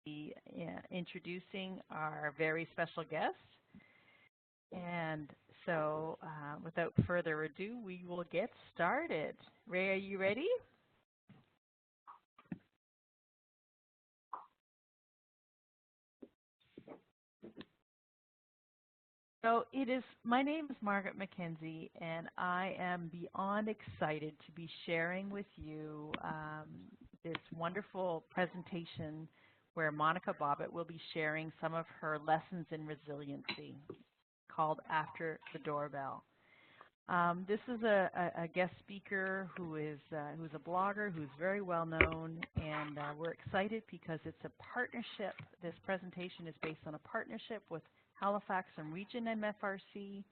be introducing our very special guest. And so, without further ado, we will get started. Ray, are you ready? So my name is Margaret Mackenzie, and I am beyond excited to be sharing with you this wonderful presentation where Monica Bobbit will be sharing some of her lessons in resiliency called After the Doorbell. This is a guest speaker who's a blogger who's very well known, and we're excited because it's a partnership. This presentation is based on a partnership with Halifax and Region MFRC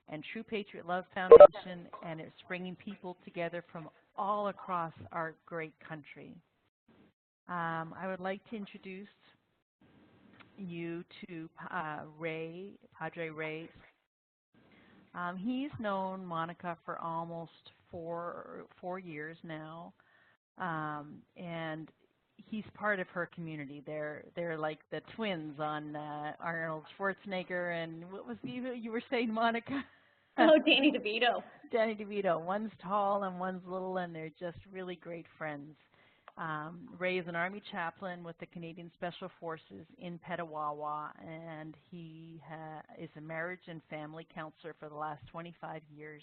and True Patriot Love Foundation, and it's bringing people together from all across our great country. I would like to introduce you to Padre Ray. He's known Monica for almost four years now, and he's part of her community. They're like the twins on Arnold Schwarzenegger and what was you were saying, Monica? Oh, Danny DeVito. Danny DeVito. One's tall and one's little, and they're just really great friends. Ray is an Army chaplain with the Canadian Special Forces in Petawawa, and he is a marriage and family counselor for the last 25 years.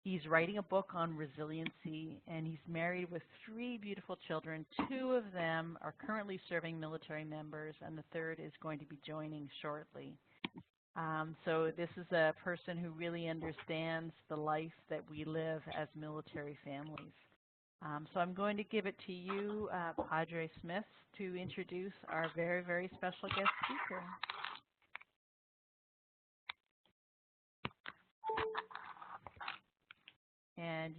He's writing a book on resiliency, and he's married with 3 beautiful children. 2 of them are currently serving military members, and the third is going to be joining shortly. So this is a person who really understands the life that we live as military families. So I'm going to give it to you, Padre Smith, to introduce our very, very special guest speaker. And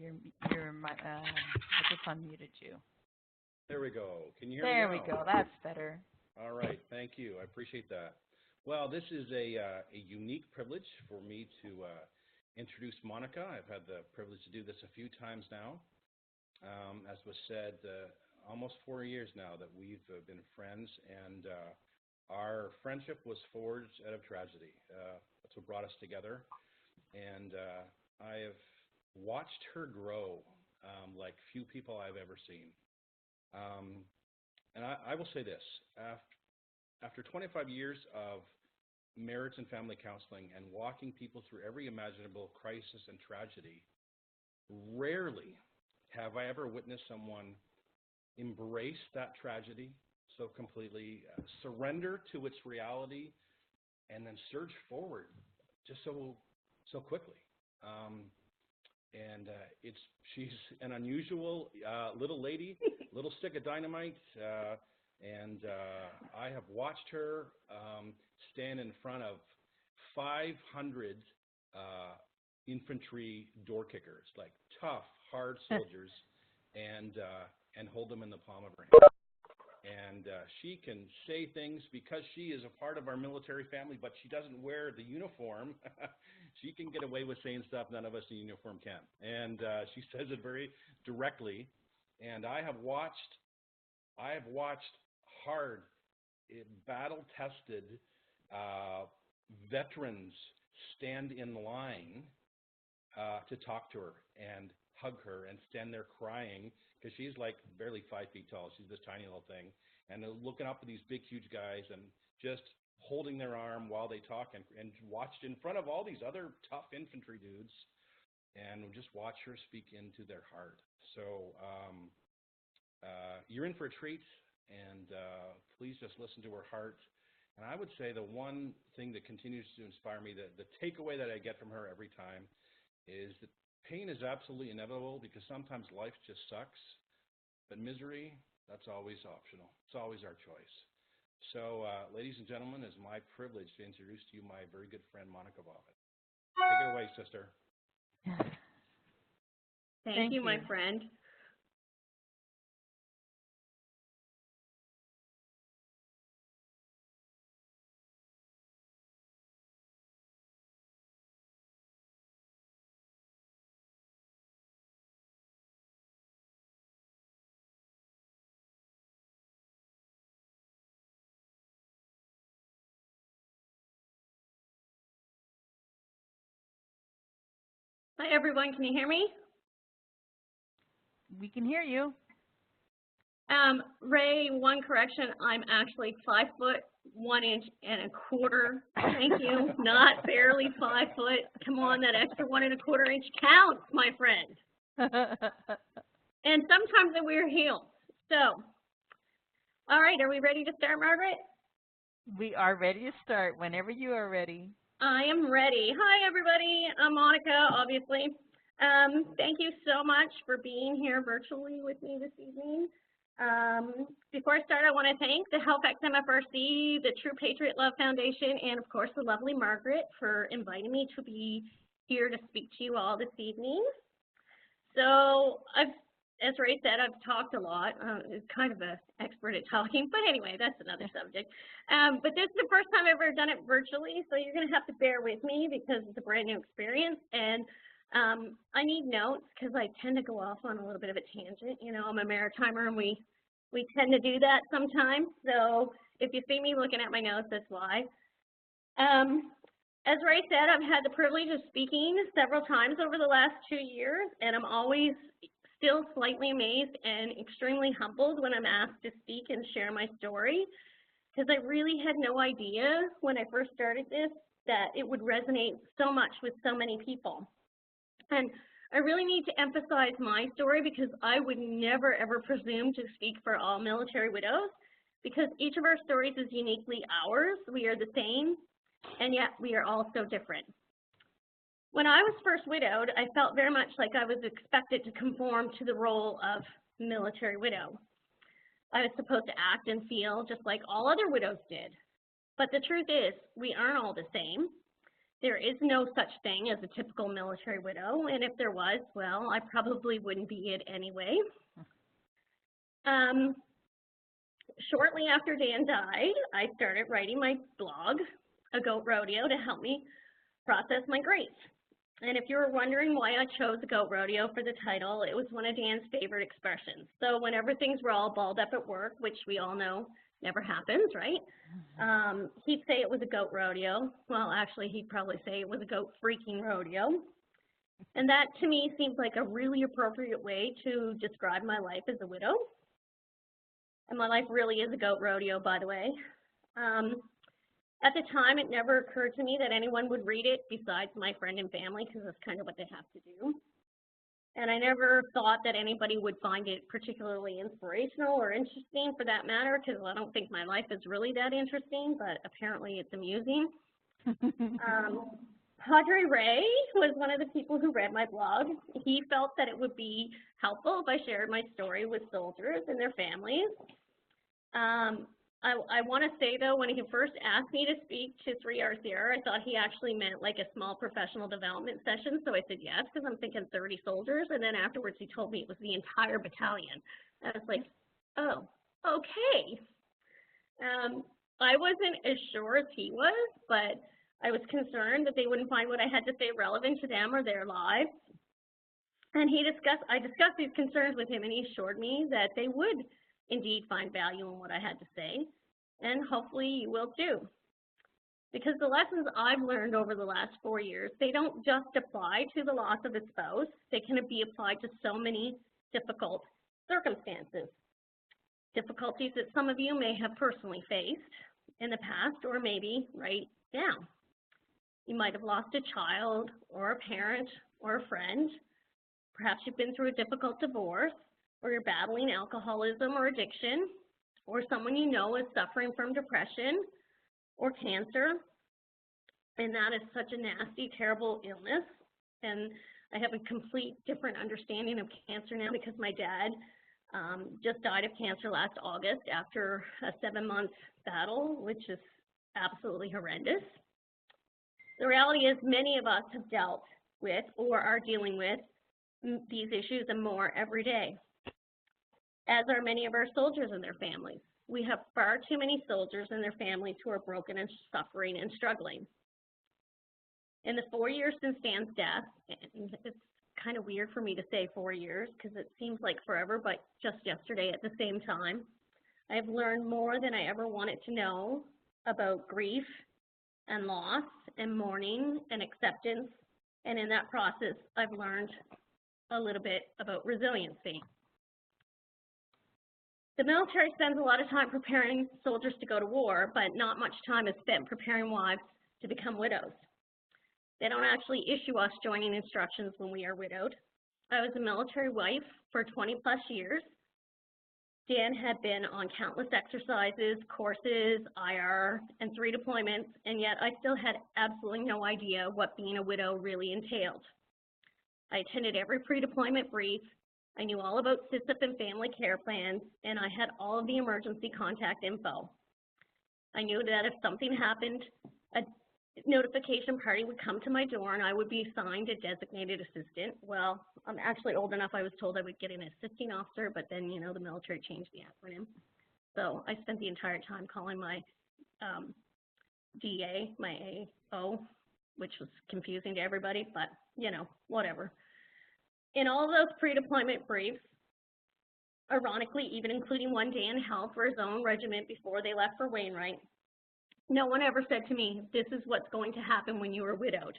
I just unmuted you. There we go. Can you hear me There now? we go. That's better. All right. Thank you. I appreciate that. Well, this is a unique privilege for me to introduce Monica. I've had the privilege to do this a few times now. As was said, almost 4 years now that we've been friends, and our friendship was forged out of tragedy. That's what brought us together, and I have watched her grow like few people I've ever seen. And I will say this, after 25 years of marriage and family counseling and walking people through every imaginable crisis and tragedy, rarely have I ever witnessed someone embrace that tragedy so completely, surrender to its reality, and then surge forward just so quickly. She's an unusual little lady, little stick of dynamite, and I have watched her stand in front of 500 infantry door kickers, like tough, hard soldiers, and hold them in the palm of her hand. And she can say things because she is a part of our military family, but she doesn't wear the uniform. She can get away with saying stuff none of us in uniform can. And she says it very directly. And I have watched hard, battle-tested veterans stand in line to talk to her and hug her and stand there crying because she's like barely 5 feet tall. She's this tiny little thing. And they're looking up at these big, huge guys and just holding their arm while they talk and watched in front of all these other tough infantry dudes and just watch her speak into their heart. So you're in for a treat, and please just listen to her heart. And I would say the one thing that continues to inspire me, the takeaway that I get from her every time is that pain is absolutely inevitable because sometimes life just sucks, but misery, that's always optional. It's always our choice. So, ladies and gentlemen, it's my privilege to introduce to you my very good friend, Monica Bobbit. Take it away, sister. Thank you, my friend. Hi, everyone. Can you hear me? We can hear you. Ray, one correction. I'm actually 5 foot 1 inch and a quarter. Thank you. Not barely 5 foot. Come on, that extra 1 1/4 inch counts, my friend. And sometimes I wear heels. So, all right, are we ready to start, Margaret? We are ready to start whenever you are ready. I am ready. Hi, everybody. I'm Monica, obviously. Thank you so much for being here virtually with me this evening. Before I start, I want to thank the Halifax MFRC, the True Patriot Love Foundation, and of course the lovely Margaret for inviting me to be here to speak to you all this evening. So, as Ray said, I've talked a lot. I'm kind of an expert at talking, but anyway, that's another subject. But this is the first time I've ever done it virtually, so you're going to have to bear with me because it's a brand new experience. And I need notes because I tend to go off on a little bit of a tangent. You know, I'm a maritimer and we tend to do that sometimes. So if you see me looking at my notes, that's why. As Ray said, I've had the privilege of speaking several times over the last 2 years, and I'm always still slightly amazed and extremely humbled when I'm asked to speak and share my story, because I really had no idea when I first started this that it would resonate so much with so many people. And I really need to emphasize my story because I would never ever presume to speak for all military widows, because each of our stories is uniquely ours. We are the same, and yet we are all so different. When I was first widowed, I felt very much like I was expected to conform to the role of military widow. I was supposed to act and feel just like all other widows did. But the truth is, we aren't all the same. There is no such thing as a typical military widow, and if there was, well, I probably wouldn't be it anyway. Shortly after Dan died, I started writing my blog, A Goat Rodeo, to help me process my grief. And if you were wondering why I chose A Goat Rodeo for the title, it was one of Dan's favorite expressions. So whenever things were all balled up at work, which we all know never happens, right? He'd say it was a goat rodeo. Well, actually, he'd probably say it was a goat freaking rodeo. And that, to me, seems like a really appropriate way to describe my life as a widow. And my life really is a goat rodeo, by the way. At the time, it never occurred to me that anyone would read it besides my friend and family, because that's kind of what they have to do. And I never thought that anybody would find it particularly inspirational or interesting, for that matter, because I don't think my life is really that interesting, but apparently it's amusing. Padre Ray was one of the people who read my blog. He felt that it would be helpful if I shared my story with soldiers and their families. I want to say, though, when he first asked me to speak to 3RCR, I thought he actually meant like a small professional development session. So I said yes, because I'm thinking 30 soldiers. And then afterwards, he told me it was the entire battalion. I was like, oh, okay. I wasn't as sure as he was, but I was concerned that they wouldn't find what I had to say relevant to them or their lives. And I discussed these concerns with him, and he assured me that they would indeed find value in what I had to say, and hopefully you will too. Because the lessons I've learned over the last 4 years, they don't just apply to the loss of a spouse, they can be applied to so many difficult circumstances. Difficulties that some of you may have personally faced in the past, or maybe right now. You might have lost a child, or a parent, or a friend. Perhaps you've been through a difficult divorce, or you're battling alcoholism or addiction, or someone you know is suffering from depression or cancer, and that is such a nasty, terrible illness. And I have a complete different understanding of cancer now because my dad just died of cancer last August after a 7-month battle, which is absolutely horrendous. The reality is many of us have dealt with or are dealing with these issues and more every day, as are many of our soldiers and their families. We have far too many soldiers and their families who are broken and suffering and struggling. In the 4 years since Dan's death, and it's kind of weird for me to say 4 years because it seems like forever, but just yesterday at the same time, I've learned more than I ever wanted to know about grief and loss and mourning and acceptance And in that process, I've learned a little bit about resiliency. The military spends a lot of time preparing soldiers to go to war, but not much time is spent preparing wives to become widows. They don't actually issue us joining instructions when we are widowed. I was a military wife for 20 plus years. Dan had been on countless exercises, courses, IR, and 3 deployments, and yet I still had absolutely no idea what being a widow really entailed. I attended every pre-deployment brief. I knew all about SISIP and family care plans, and I had all of the emergency contact info. I knew that if something happened, a notification party would come to my door and I would be assigned a designated assistant. Well, I'm actually old enough, I was told I would get an assisting officer, but then, you know, the military changed the acronym. So I spent the entire time calling my DA, my AO, which was confusing to everybody, but, you know, whatever. In all of those pre-deployment briefs, ironically, even including one Dan held for his own regiment before they left for Wainwright, no one ever said to me, this is what's going to happen when you are widowed.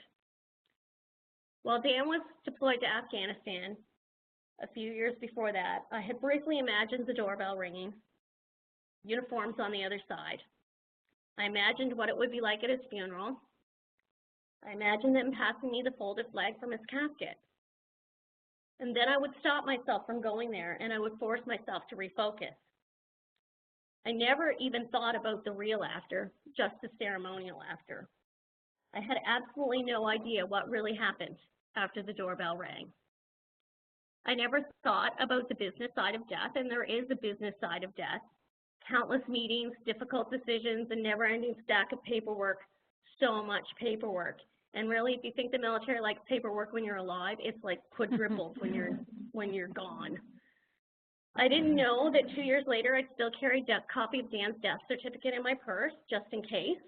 While Dan was deployed to Afghanistan, a few years before that, I had briefly imagined the doorbell ringing, uniforms on the other side. I imagined what it would be like at his funeral. I imagined them passing me the folded flag from his casket. And then I would stop myself from going there and I would force myself to refocus. I never even thought about the real after, just the ceremonial after. I had absolutely no idea what really happened after the doorbell rang. I never thought about the business side of death, and there is a business side of death. Countless meetings, difficult decisions, a never-ending stack of paperwork, so much paperwork. And really, if you think the military likes paperwork when you're alive, it's like quadrupled when you're gone. I didn't know that 2 years later I'd still carry a copy of Dan's death certificate in my purse, just in case,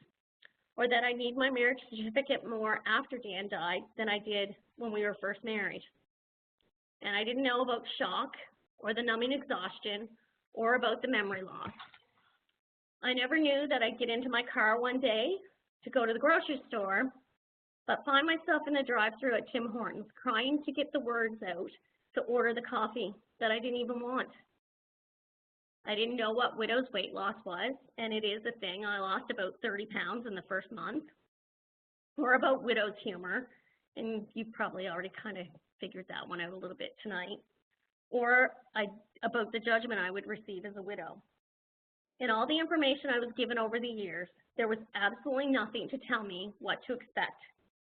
or that I need my marriage certificate more after Dan died than I did when we were first married. And I didn't know about shock, or the numbing exhaustion, or about the memory loss. I never knew that I'd get into my car one day to go to the grocery store, but find myself in the drive-thru at Tim Hortons crying to get the words out to order the coffee that I didn't even want. I didn't know what widow's weight loss was, and it is a thing. I lost about 30 pounds in the first month. Or about widow's humor, and you've probably already kind of figured that one out a little bit tonight. Or about the judgment I would receive as a widow. In all the information I was given over the years, there was absolutely nothing to tell me what to expect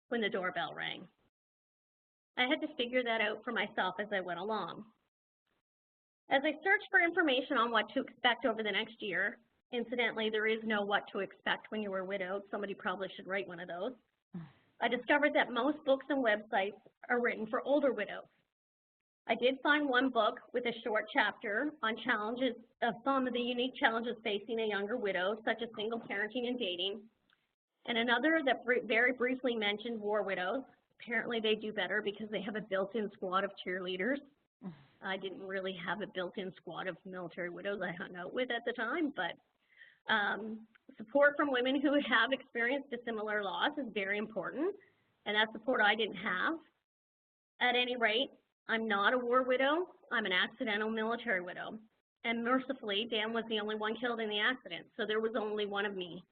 when the doorbell rang. I had to figure that out for myself as I went along. As I searched for information on what to expect over the next year, incidentally, there is no what to expect when you were widowed. Somebody probably should write one of those. I discovered that most books and websites are written for older widows. I did find one book with a short chapter on challenges, some of the unique challenges facing a younger widow, such as single parenting and dating, and another that very briefly mentioned war widows. Apparently they do better because they have a built-in squad of cheerleaders. I didn't really have a built-in squad of military widows I hung out with at the time, but support from women who have experienced a similar loss is very important, and that support I didn't have. At any rate, I'm not a war widow, I'm an accidental military widow, and mercifully, Dan was the only one killed in the accident, so there was only one of me.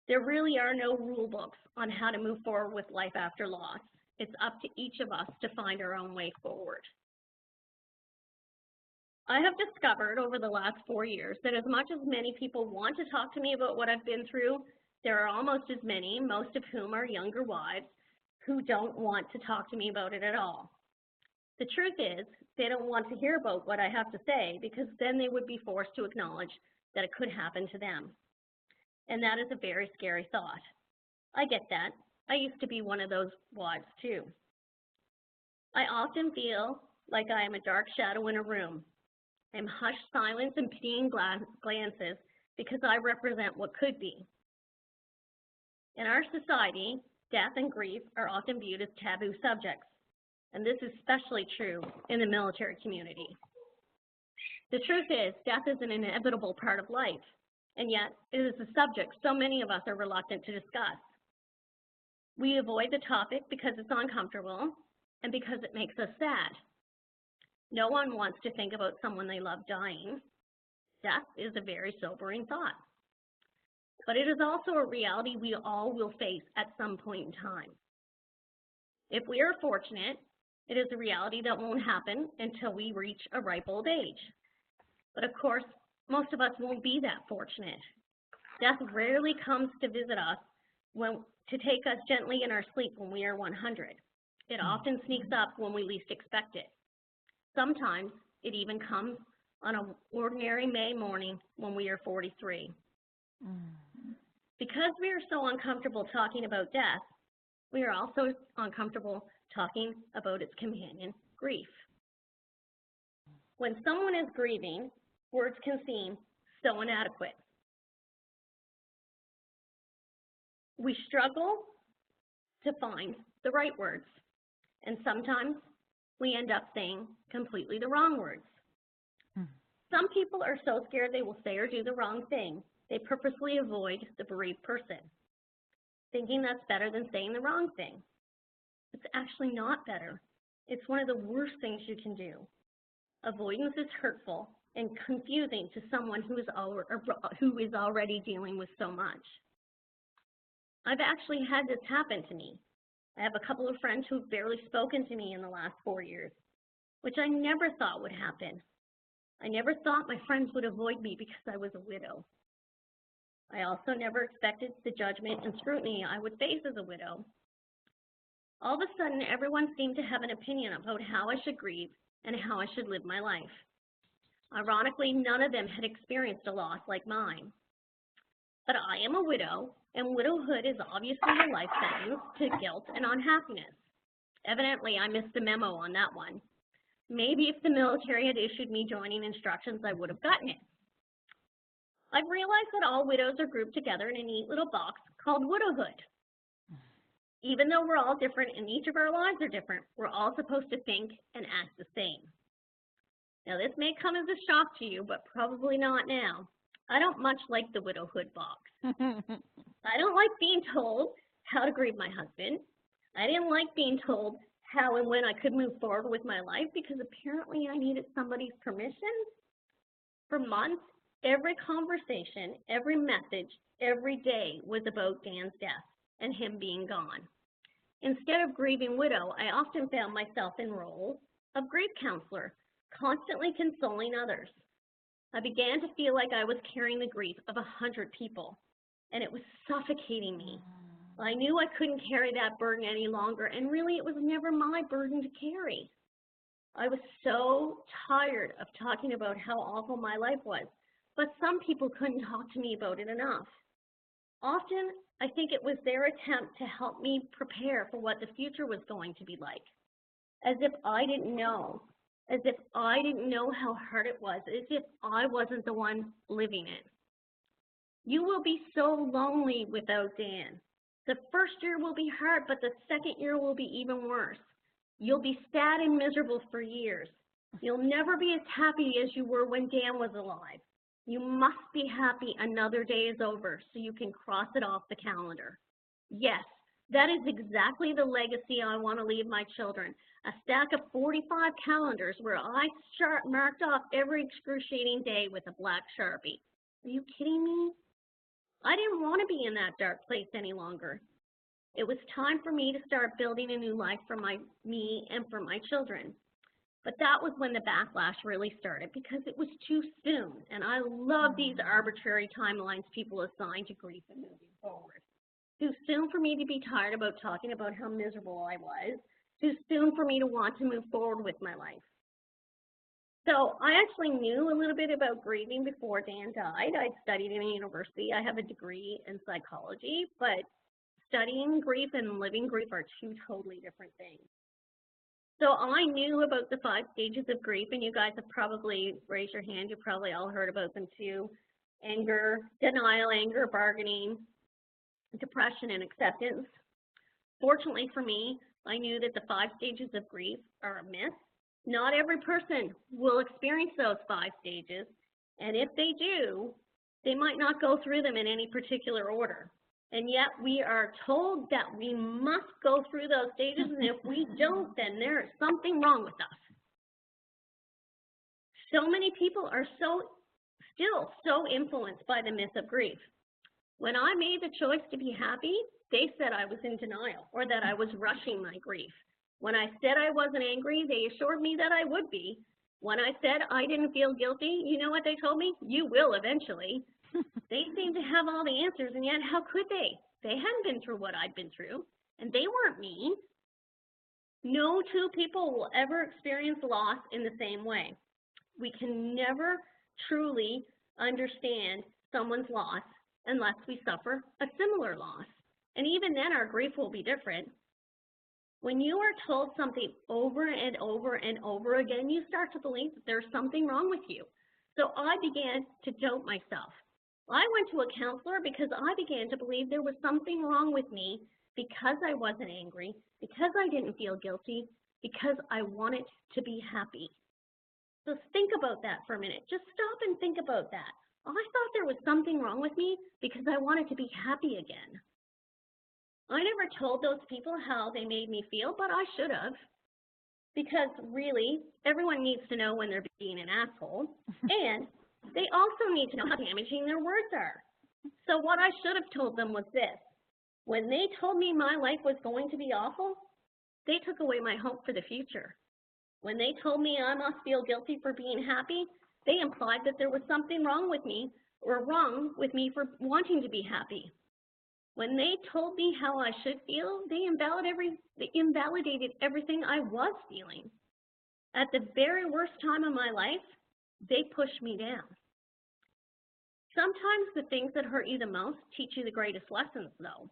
There really are no rule books on how to move forward with life after loss. It's up to each of us to find our own way forward. I have discovered over the last 4 years that as much as many people want to talk to me about what I've been through, there are almost as many, most of whom are younger wives, who don't want to talk to me about it at all. The truth is, they don't want to hear about what I have to say because then they would be forced to acknowledge that it could happen to them. And that is a very scary thought. I get that. I used to be one of those wives too. I often feel like I am a dark shadow in a room. I'm hushed silence and pitying glances because I represent what could be. In our society, death and grief are often viewed as taboo subjects, and this is especially true in the military community. The truth is, death is an inevitable part of life, and yet it is a subject so many of us are reluctant to discuss. We avoid the topic because it's uncomfortable and because it makes us sad. No one wants to think about someone they love dying. Death is a very sobering thought. But it is also a reality we all will face at some point in time. If we are fortunate, it is a reality that won't happen until we reach a ripe old age. But of course, most of us won't be that fortunate. Death rarely comes to visit us to take us gently in our sleep when we are 100. It often sneaks up when we least expect it. Sometimes it even comes on an ordinary May morning when we are 43. Because we are so uncomfortable talking about death, we are also uncomfortable talking about its companion, grief. When someone is grieving, words can seem so inadequate. We struggle to find the right words, and sometimes we end up saying completely the wrong words. Some people are so scared they will say or do the wrong thing, they purposely avoid the bereaved person, thinking that's better than saying the wrong thing. It's actually not better. It's one of the worst things you can do. Avoidance is hurtful and confusing to someone who is already dealing with so much. I've actually had this happen to me. I have a couple of friends who've barely spoken to me in the last 4 years, which I never thought would happen. I never thought my friends would avoid me because I was a widow. I also never expected the judgment and scrutiny I would face as a widow. All of a sudden, everyone seemed to have an opinion about how I should grieve and how I should live my life. Ironically, none of them had experienced a loss like mine. But I am a widow, and widowhood is obviously a life sentence to guilt and unhappiness. Evidently, I missed the memo on that one. Maybe if the military had issued me joining instructions, I would have gotten it. I've realized that all widows are grouped together in a neat little box called widowhood. Even though we're all different and each of our lives are different, we're all supposed to think and act the same. Now, this may come as a shock to you, but probably not now. I don't much like the widowhood box. I don't like being told how to grieve my husband. I didn't like being told how and when I could move forward with my life because apparently I needed somebody's permission. For months, every conversation, every message, every day was about Dan's death and him being gone. Instead of grieving widow, I often found myself in roles of grief counselor, constantly consoling others. I began to feel like I was carrying the grief of 100 people, and it was suffocating me. I knew I couldn't carry that burden any longer, and really it was never my burden to carry. I was so tired of talking about how awful my life was, but some people couldn't talk to me about it enough. Often, I think it was their attempt to help me prepare for what the future was going to be like, as if I didn't know. As if I didn't know how hard it was, as if I wasn't the one living it. You will be so lonely without Dan. The first year will be hard, but the second year will be even worse. You'll be sad and miserable for years. You'll never be as happy as you were when Dan was alive. You must be happy another day is over so you can cross it off the calendar. Yes, that is exactly the legacy I want to leave my children. A stack of 45 calendars where I marked off every excruciating day with a black Sharpie. Are you kidding me? I didn't want to be in that dark place any longer. It was time for me to start building a new life for me and for my children. But that was when the backlash really started because it was too soon. And I love these arbitrary timelines people assign to grief and moving forward. Too soon for me to be tired about talking about how miserable I was. Too soon for me to want to move forward with my life. So I actually knew a little bit about grieving before Dan died. I'd studied in a university. I have a degree in psychology, but studying grief and living grief are two totally different things. So I knew about the 5 stages of grief, and you guys have probably raised your hand. You've probably all heard about them too. Anger, denial, anger, bargaining, depression, and acceptance. Fortunately for me, I knew that the 5 stages of grief are a myth. Not every person will experience those 5 stages, and if they do, they might not go through them in any particular order. And yet we are told that we must go through those stages, and if we don't, then there is something wrong with us. So many people are still so influenced by the myth of grief. When I made the choice to be happy, they said I was in denial or that I was rushing my grief. When I said I wasn't angry, they assured me that I would be. When I said I didn't feel guilty, you know what they told me? You will eventually. They seemed to have all the answers, and yet how could they? They hadn't been through what I'd been through, and they weren't me. No two people will ever experience loss in the same way. We can never truly understand someone's loss unless we suffer a similar loss. And even then, our grief will be different. When you are told something over and over and over again, you start to believe that there's something wrong with you. So I began to doubt myself. I went to a counselor because I began to believe there was something wrong with me because I wasn't angry, because I didn't feel guilty, because I wanted to be happy. So think about that for a minute. Just stop and think about that. I thought there was something wrong with me because I wanted to be happy again. I never told those people how they made me feel, but I should have. Because really, everyone needs to know when they're being an asshole. And they also need to know how damaging their words are. So what I should have told them was this. When they told me my life was going to be awful, they took away my hope for the future. When they told me I must feel guilty for being happy, they implied that there was something wrong with me or wrong with me for wanting to be happy. When they told me how I should feel, they invalidated everything I was feeling. At the very worst time of my life, they pushed me down. Sometimes the things that hurt you the most teach you the greatest lessons, though.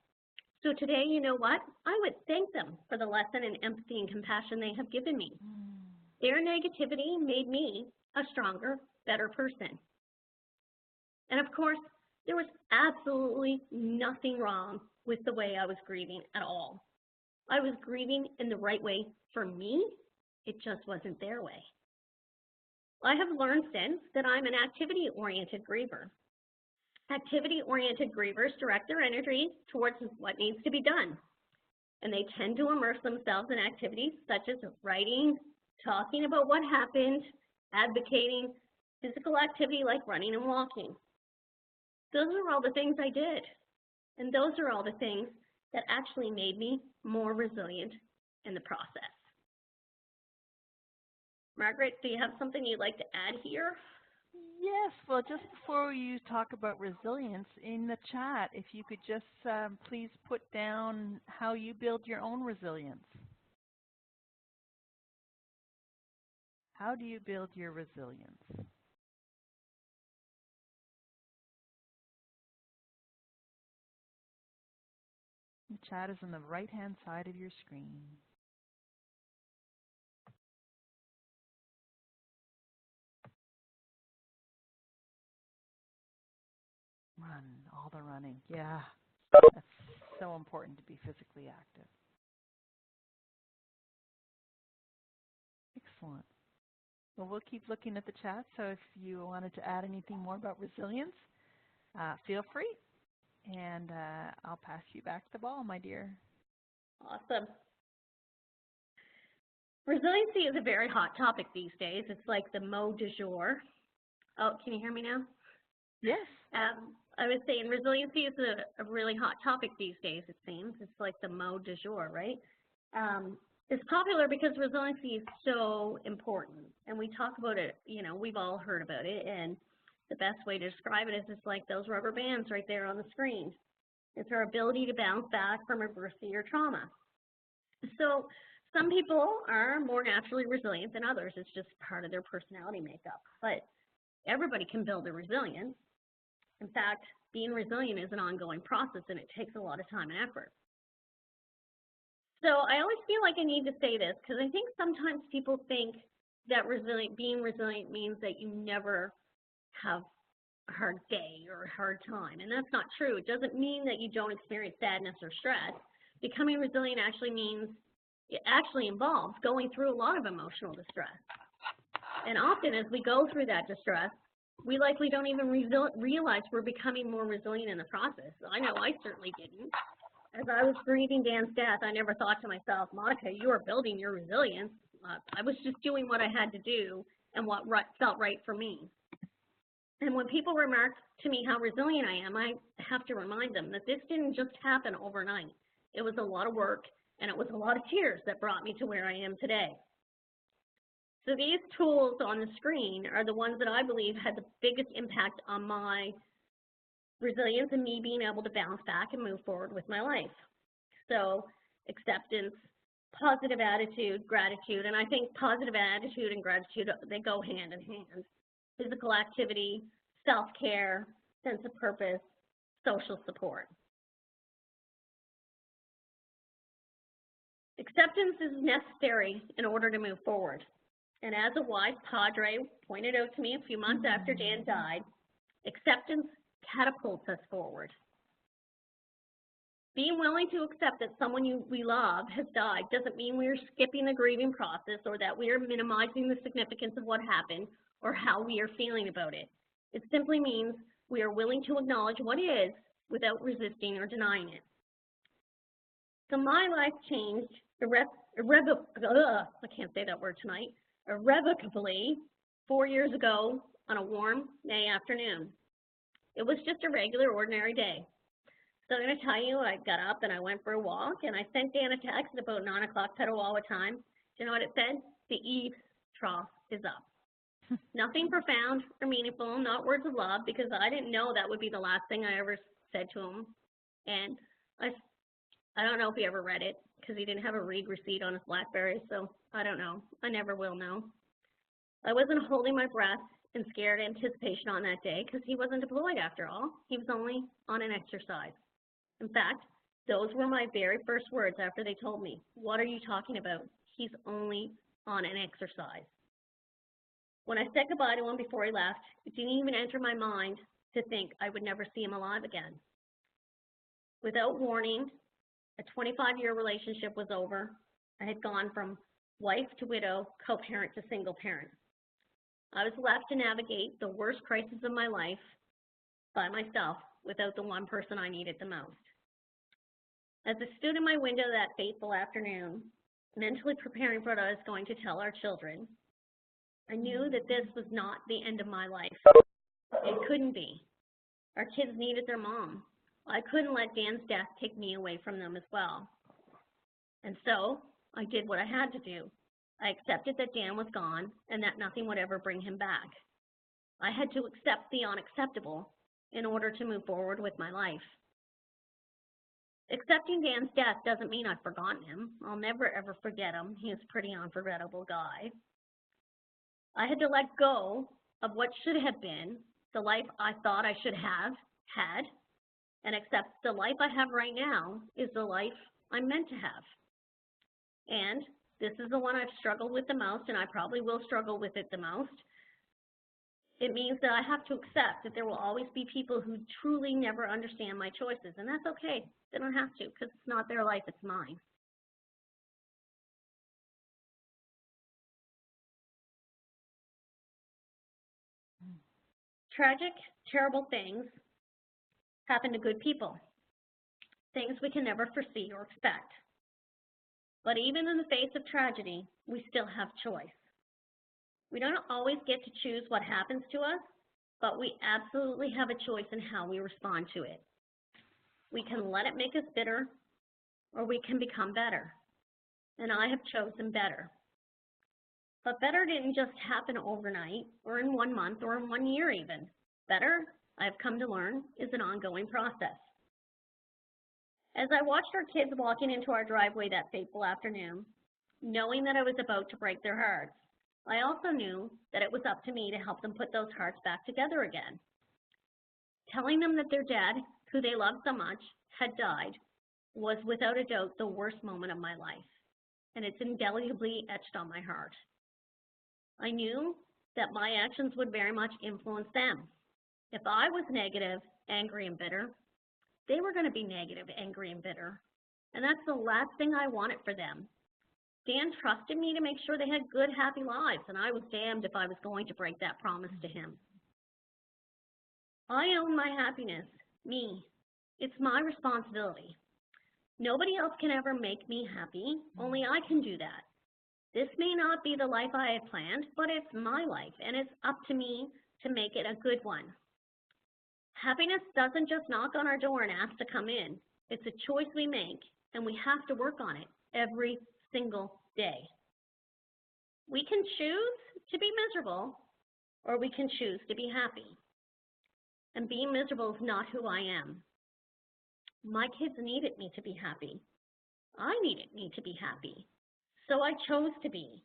So today, you know what? I would thank them for the lesson in empathy and compassion they have given me. Their negativity made me a stronger, better person. And of course, there was absolutely nothing wrong with the way I was grieving at all. I was grieving in the right way for me. It just wasn't their way. I have learned since that I'm an activity-oriented griever. Activity-oriented grievers direct their energy towards what needs to be done. And they tend to immerse themselves in activities such as writing, talking about what happened, advocating, physical activity like running and walking. Those are all the things I did. And those are all the things that actually made me more resilient in the process. Margaret, do you have something you'd like to add here? Yes, well, just before you talk about resilience, in the chat, if you could just please put down how you build your own resilience. How do you build your resilience? The chat is on the right-hand side of your screen. Run, all the running. Yeah, that's so important to be physically active. Excellent. Well, we'll keep looking at the chat, so if you wanted to add anything more about resilience, feel free. And I'll pass you back the ball, my dear. Awesome. Resiliency is a very hot topic these days. It's like the mot du jour. Oh, can you hear me now? Yes. I was saying resiliency is a really hot topic these days, it seems. It's like the mot du jour, right? It's popular because resiliency is so important. And we talk about it, you know, we've all heard about it. And the best way to describe it is it's like those rubber bands right there on the screen. It's our ability to bounce back from adversity or trauma. So some people are more naturally resilient than others. It's just part of their personality makeup. But everybody can build their resilience. In fact, being resilient is an ongoing process, and it takes a lot of time and effort. So I always feel like I need to say this because I think sometimes people think that being resilient means that you never have a hard day or a hard time, and that's not true. It doesn't mean that you don't experience sadness or stress. Becoming resilient actually means, it actually involves going through a lot of emotional distress. And often as we go through that distress, we likely don't even realize we're becoming more resilient in the process. I know I certainly didn't. As I was grieving Dan's death, I never thought to myself, Monica, you are building your resilience. I was just doing what I had to do and what felt right for me. And when people remark to me how resilient I am, I have to remind them that this didn't just happen overnight. It was a lot of work, and it was a lot of tears that brought me to where I am today. So these tools on the screen are the ones that I believe had the biggest impact on my resilience and me being able to bounce back and move forward with my life. So acceptance, positive attitude, gratitude, and I think positive attitude and gratitude, they go hand in hand. Physical activity, self-care, sense of purpose, social support. Acceptance is necessary in order to move forward. And as a wise padre pointed out to me a few months after Dan died, acceptance catapults us forward. Being willing to accept that someone we love has died doesn't mean we're skipping the grieving process or that we are minimizing the significance of what happened or how we are feeling about it. It simply means we are willing to acknowledge what is without resisting or denying it. So my life changed I can't say that word tonight, irrevocably 4 years ago on a warm May afternoon. It was just a regular, ordinary day. So I'm going to tell you, I got up and I went for a walk, and I sent Dan a text at about 9 o'clock Petawawa time. Do you know what it said? The eve trough is up. Nothing profound or meaningful, not words of love, because I didn't know that would be the last thing I ever said to him. And I don't know if he ever read it, because he didn't have a read receipt on his BlackBerry, so I don't know. I never will know. I wasn't holding my breath in scared anticipation on that day, because he wasn't deployed after all. He was only on an exercise. In fact, those were my very first words after they told me, "What are you talking about? He's only on an exercise." When I said goodbye to him before he left, it didn't even enter my mind to think I would never see him alive again. Without warning, a 25-year relationship was over. I had gone from wife to widow, co-parent to single parent. I was left to navigate the worst crisis of my life by myself without the one person I needed the most. As I stood in my window that fateful afternoon, mentally preparing for what I was going to tell our children, I knew that this was not the end of my life. It couldn't be. Our kids needed their mom. I couldn't let Dan's death take me away from them as well. And so I did what I had to do. I accepted that Dan was gone and that nothing would ever bring him back. I had to accept the unacceptable in order to move forward with my life. Accepting Dan's death doesn't mean I've forgotten him. I'll never ever forget him. He is a pretty unforgettable guy. I had to let go of what should have been, the life I thought I should have had, and accept the life I have right now is the life I'm meant to have. And this is the one I've struggled with the most, and I probably will struggle with it the most. It means that I have to accept that there will always be people who truly never understand my choices, and that's okay. They don't have to, because it's not their life, it's mine. Tragic, terrible things happen to good people, things we can never foresee or expect. But even in the face of tragedy, we still have choice. We don't always get to choose what happens to us, but we absolutely have a choice in how we respond to it. We can let it make us bitter, or we can become better. And I have chosen better. But better didn't just happen overnight, or in 1 month, or in 1 year even. Better, I've come to learn, is an ongoing process. As I watched our kids walking into our driveway that fateful afternoon, knowing that I was about to break their hearts, I also knew that it was up to me to help them put those hearts back together again. Telling them that their dad, who they loved so much, had died was without a doubt the worst moment of my life, and it's indelibly etched on my heart. I knew that my actions would very much influence them. If I was negative, angry, and bitter, they were going to be negative, angry, and bitter, and that's the last thing I wanted for them. Dan trusted me to make sure they had good, happy lives, and I was damned if I was going to break that promise to him. I own my happiness, me. It's my responsibility. Nobody else can ever make me happy, only I can do that. This may not be the life I had planned, but it's my life, and it's up to me to make it a good one. Happiness doesn't just knock on our door and ask to come in. It's a choice we make, and we have to work on it every single day. We can choose to be miserable, or we can choose to be happy. And being miserable is not who I am. My kids needed me to be happy. I needed me to be happy. So I chose to be.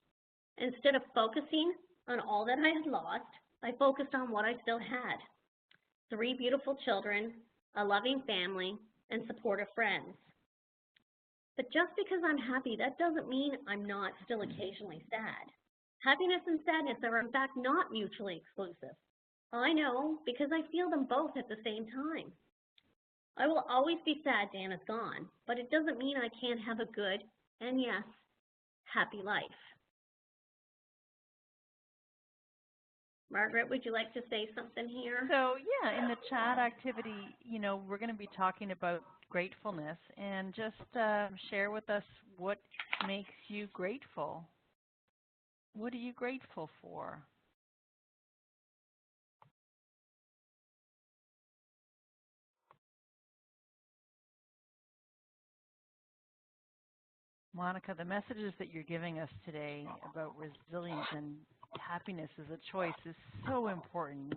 Instead of focusing on all that I had lost, I focused on what I still had. 3 beautiful children, a loving family, and supportive friends. But just because I'm happy, that doesn't mean I'm not still occasionally sad. Happiness and sadness are in fact not mutually exclusive. I know because I feel them both at the same time. I will always be sad Dan is gone, but it doesn't mean I can't have a good, and yes, happy life. Margaret, would you like to say something here? So yeah, in the chat activity, we're going to be talking about gratefulness, and just share with us what makes you grateful. What are you grateful for? Monica, the messages that you're giving us today about resilience and happiness as a choice is so important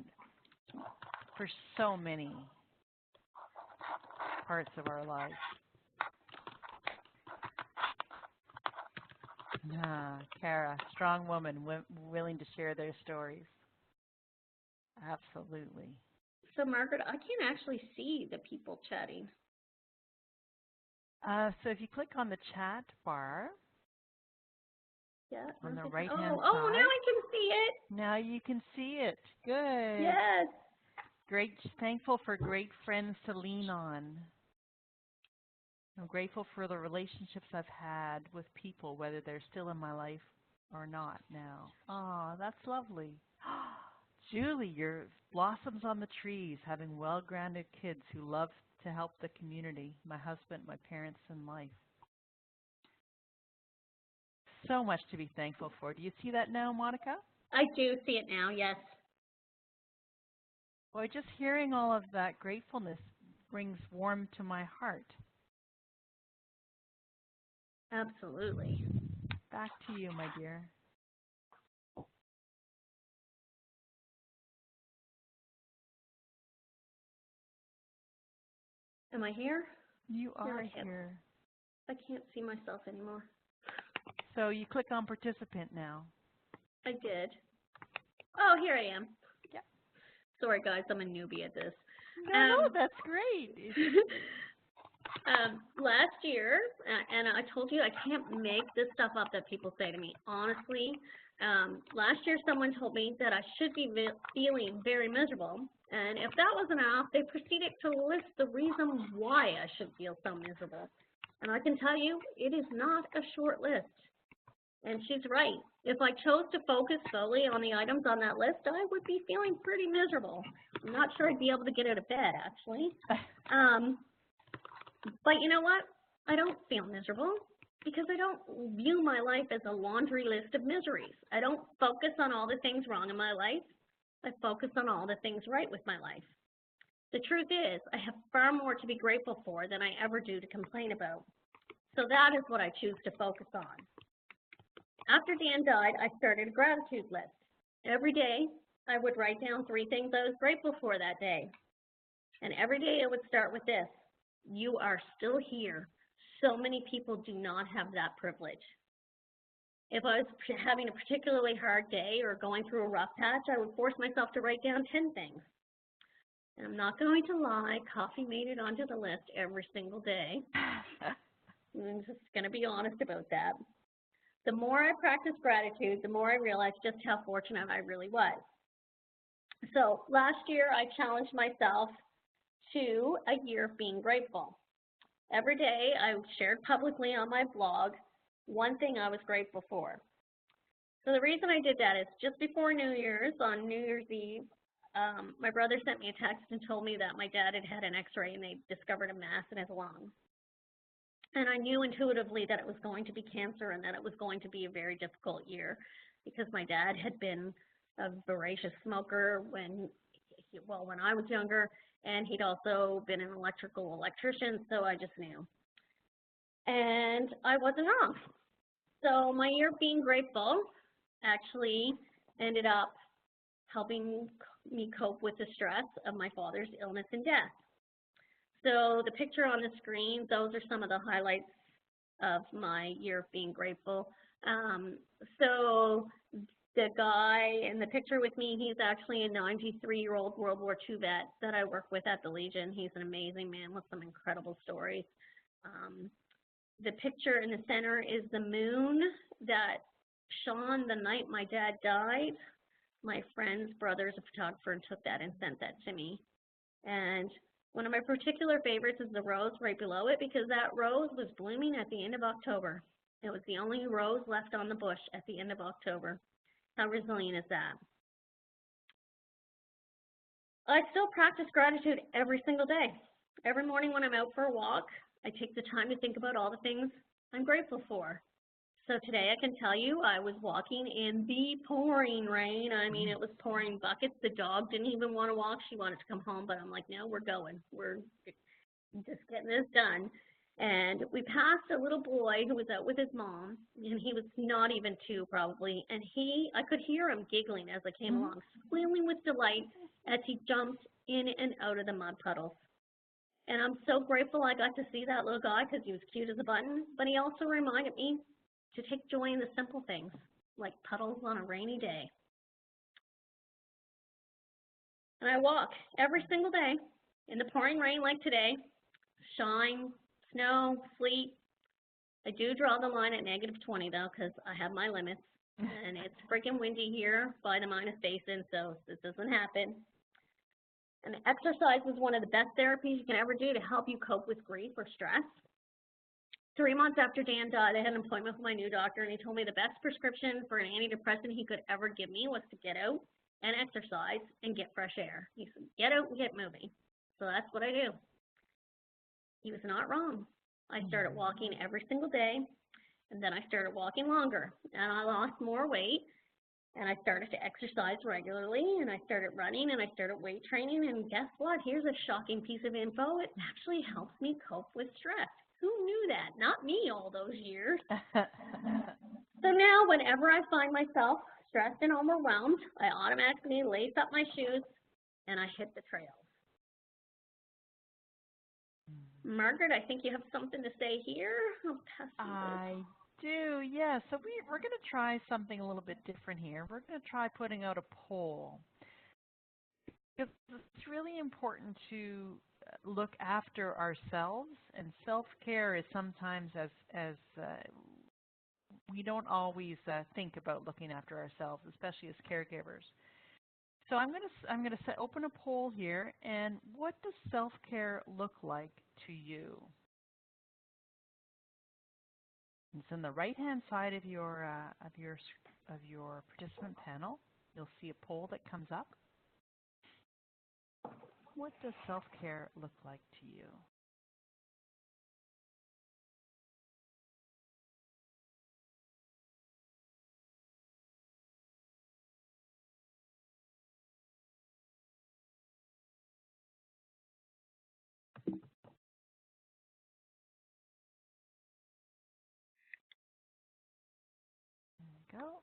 for so many parts of our lives. Kara, strong woman, willing to share their stories. Absolutely. So Margaret, I can't actually see the people chatting. So if you click on the chat bar, yeah, on the right-hand side. Oh, now I can see it. Now you can see it. Good. Yes. Great. Thankful for great friends to lean on. I'm grateful for the relationships I've had with people, whether they're still in my life or not now. Oh, that's lovely. Julie, your blossoms on the trees, having well-grounded kids who love to help the community, my husband, my parents, and life. So much to be thankful for. Do you see that now, Monica? I do see it now, yes. Boy, just hearing all of that gratefulness brings warmth to my heart. Absolutely. Back to you, my dear. Am I here? You are here. I can't see myself anymore. So you click on participant now. I did. Oh, here I am. Yeah. Sorry, guys, I'm a newbie at this. No, that's great. Last year, and I told you I can't make this stuff up that people say to me. Honestly, last year someone told me that I should be feeling very miserable, and if that wasn't enough, they proceeded to list the reason why I should feel so miserable. And I can tell you, it is not a short list. And she's right. If I chose to focus solely on the items on that list, I would be feeling pretty miserable. I'm not sure I'd be able to get out of bed, actually. But you know what? I don't feel miserable because I don't view my life as a laundry list of miseries. I don't focus on all the things wrong in my life. I focus on all the things right with my life. The truth is, I have far more to be grateful for than I ever do to complain about. So that is what I choose to focus on. After Dan died, I started a gratitude list. Every day, I would write down 3 things I was grateful for that day. And every day I would start with this: you are still here. So many people do not have that privilege. If I was having a particularly hard day or going through a rough patch, I would force myself to write down 10 things. And I'm not going to lie, coffee made it onto the list every single day. I'm just going to be honest about that. The more I practiced gratitude, the more I realized just how fortunate I really was. So last year, I challenged myself to a year of being grateful. Every day, I shared publicly on my blog one thing I was grateful for. So the reason I did that is just before New Year's, on New Year's Eve, my brother sent me a text and told me that my dad had had an x-ray and they discovered a mass in his lung. And I knew intuitively that it was going to be cancer and that it was going to be a very difficult year because my dad had been a voracious smoker when I was younger, and he'd also been an electrician, so I just knew. And I wasn't wrong. So my year of being grateful actually ended up helping me cope with the stress of my father's illness and death. So the picture on the screen, those are some of the highlights of my year of being grateful. So the guy in the picture with me, he's actually a 93-year-old World War II vet that I work with at the Legion. He's an amazing man with some incredible stories. The picture in the center is the moon that shone the night my dad died. My friend's brother's a photographer and took that and sent that to me. And one of my particular favorites is the rose right below it because that rose was blooming at the end of October. It was the only rose left on the bush at the end of October. How resilient is that? I still practice gratitude every single day. Every morning when I'm out for a walk, I take the time to think about all the things I'm grateful for. So today I can tell you I was walking in the pouring rain. I mean, it was pouring buckets. The dog didn't even want to walk. She wanted to come home, but I'm like, no, we're going. We're just getting this done. And we passed a little boy who was out with his mom, and he was not even 2 probably, and I could hear him giggling as I came along, squealing with delight as he jumped in and out of the mud puddles. And I'm so grateful I got to see that little guy because he was cute as a button, but he also reminded me to take joy in the simple things, like puddles on a rainy day. And I walk every single day in the pouring rain like today, shine, snow, sleet. I do draw the line at -20 though, because I have my limits, and it's freaking windy here by the minus basin, so this doesn't happen. And exercise is one of the best therapies you can ever do to help you cope with grief or stress. 3 months after Dan died, I had an appointment with my new doctor, and he told me the best prescription for an antidepressant he could ever give me was to get out and exercise and get fresh air. He said, get out and get moving. So that's what I do. He was not wrong. I started walking every single day, and then I started walking longer, and I lost more weight, and I started to exercise regularly, and I started running, and I started weight training, and guess what? Here's a shocking piece of info. It actually helps me cope with stress. Who knew that? Not me all those years. So now whenever I find myself stressed and overwhelmed, I automatically lace up my shoes, and I hit the trails. Margaret, I think you have something to say here. I'll pass you I do, yeah. So we're going to try something a little bit different here. We're going to try putting out a poll. Because it's really important to look after ourselves, and self-care is sometimes as we don't always think about looking after ourselves, especially as caregivers. So I'm going to open a poll here, and what does self-care look like to you? It's on the right-hand side of your participant panel. You'll see a poll that comes up. What does self-care look like to you? There we go.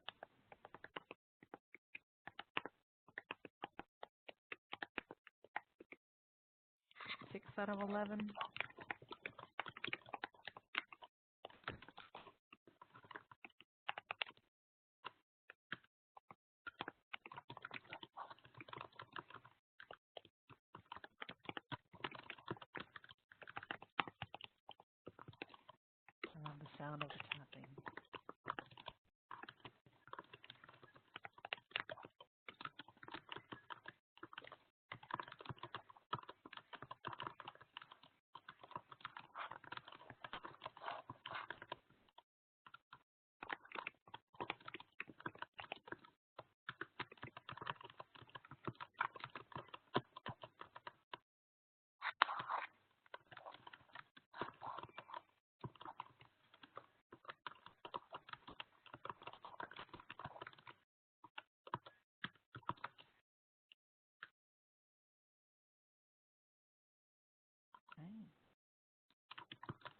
6 out of 11. I love the sound of the tapping.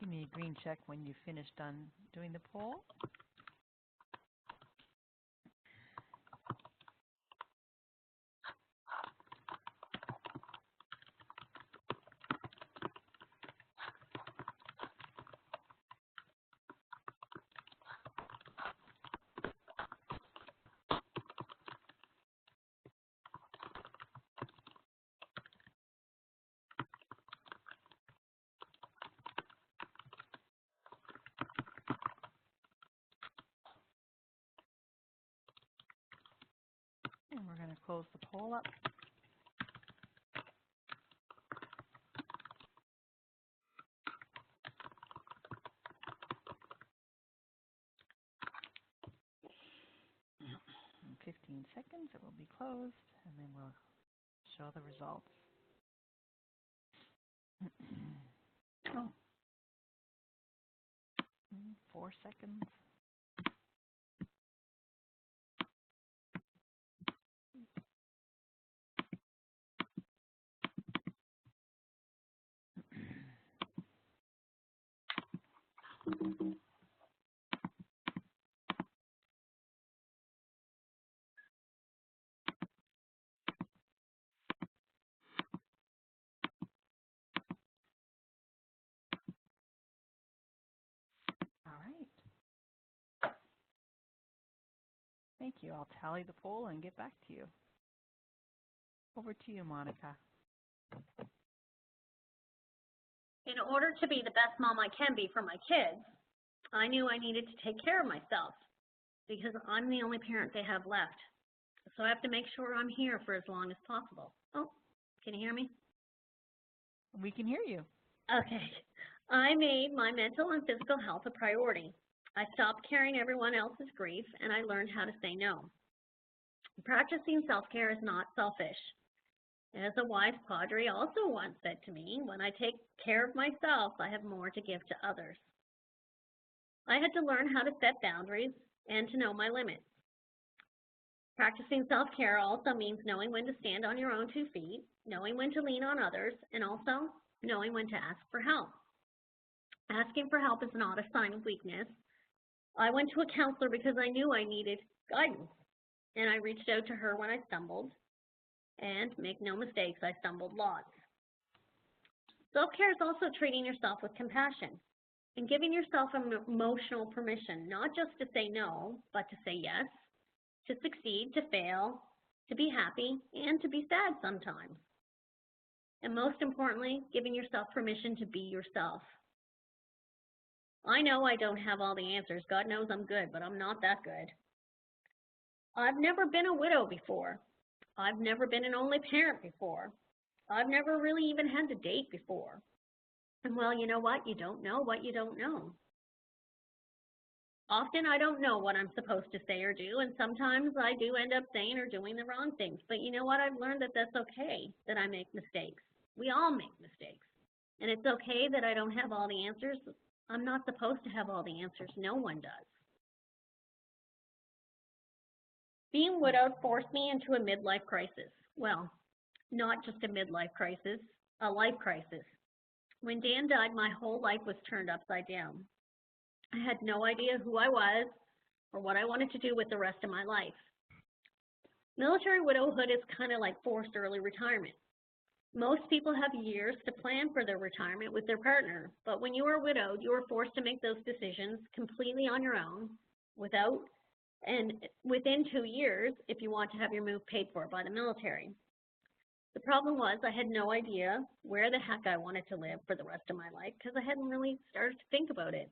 Give me a green check when you finish done doing the poll. And we're going to close the poll up. In 15 seconds, it will be closed, and then we'll show the results. Oh. 4 seconds. All right. Thank you. I'll tally the poll and get back to you. Over to you, Monica. In order to be the best mom I can be for my kids, I knew I needed to take care of myself because I'm the only parent they have left. So I have to make sure I'm here for as long as possible. Oh, can you hear me? We can hear you. Okay. I made my mental and physical health a priority. I stopped carrying everyone else's grief, and I learned how to say no. Practicing self-care is not selfish. As a wise padre also once said to me, when I take care of myself, I have more to give to others. I had to learn how to set boundaries and to know my limits. Practicing self-care also means knowing when to stand on your own 2 feet, knowing when to lean on others, and also knowing when to ask for help. Asking for help is not a sign of weakness. I went to a counselor because I knew I needed guidance, and I reached out to her when I stumbled, and make no mistakes, I stumbled lots. Self-care is also treating yourself with compassion and giving yourself emotional permission, not just to say no, but to say yes, to succeed, to fail, to be happy, and to be sad sometimes. And most importantly, giving yourself permission to be yourself. I know I don't have all the answers. God knows I'm good, but I'm not that good. I've never been a widow before. I've never been an only parent before. I've never really even had to date before. And well, you know what? You don't know what you don't know. Often I don't know what I'm supposed to say or do, and sometimes I do end up saying or doing the wrong things. But you know what? I've learned that that's okay, that I make mistakes. We all make mistakes. And it's okay that I don't have all the answers. I'm not supposed to have all the answers. No one does. Being widowed forced me into a midlife crisis. Well, not just a midlife crisis, a life crisis. When Dan died, my whole life was turned upside down. I had no idea who I was or what I wanted to do with the rest of my life. Military widowhood is kind of like forced early retirement. Most people have years to plan for their retirement with their partner, but when you are widowed, you are forced to make those decisions completely on your own and within 2 years if you want to have your move paid for by the military. The problem was I had no idea where the heck I wanted to live for the rest of my life because I hadn't really started to think about it.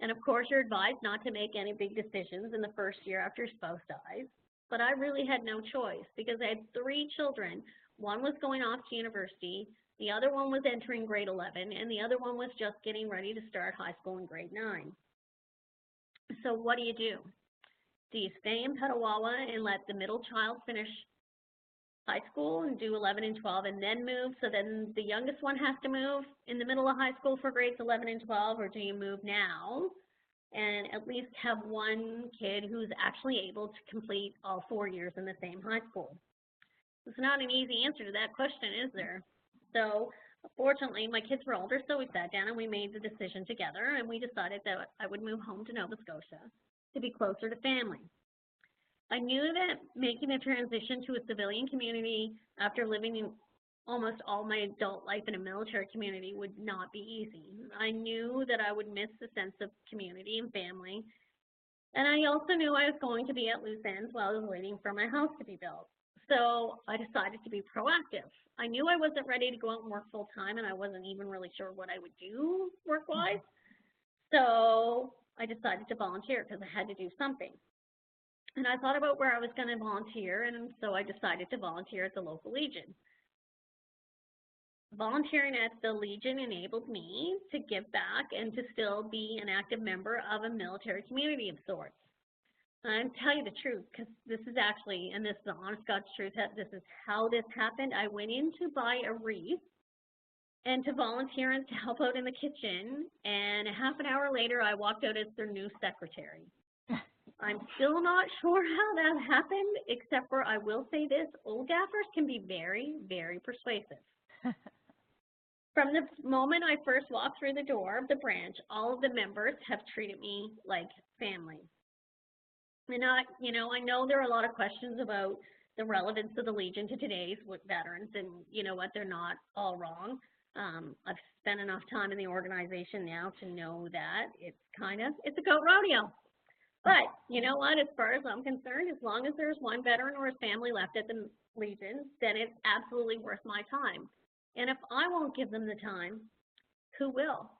And of course, you're advised not to make any big decisions in the first year after your spouse dies, but I really had no choice because I had 3 children. One was going off to university, the other one was entering grade 11, and the other one was just getting ready to start high school in grade 9. So what do? Do you stay in Petawawa and let the middle child finish high school and do 11 and 12 and then move, so then the youngest one has to move in the middle of high school for grades 11 and 12, or do you move now and at least have one kid who's actually able to complete all 4 years in the same high school? It's not an easy answer to that question, is there? So Fortunately, my kids were older, so we sat down and we made the decision together, and we decided that I would move home to Nova Scotia to be closer to family. I knew that making a transition to a civilian community after living in almost all my adult life in a military community would not be easy. I knew that I would miss the sense of community and family, and I also knew I was going to be at loose ends while I was waiting for my house to be built. So I decided to be proactive. I knew I wasn't ready to go out and work full time, and I wasn't even really sure what I would do work-wise. So I decided to volunteer because I had to do something. And I thought about where I was going to volunteer, and so I decided to volunteer at the local Legion. Volunteering at the Legion enabled me to give back and to still be an active member of a military community of sorts. And I'll tell you the truth, because this is actually, and this is the honest God's truth, this is how this happened. I went in to buy a wreath and to volunteer and to help out in the kitchen, and a half an hour later, I walked out as their new secretary. I'm still not sure how that happened, except for I will say this, old gaffers can be very, very persuasive. From the moment I first walked through the door of the branch, all of the members have treated me like family. And I know there are a lot of questions about the relevance of the Legion to today's veterans, and you know what, they're not all wrong. I've spent enough time in the organization now to know that it's a goat rodeo. But you know what, as far as I'm concerned, as long as there's one veteran or his family left at the Legion, then it's absolutely worth my time. And if I won't give them the time, who will?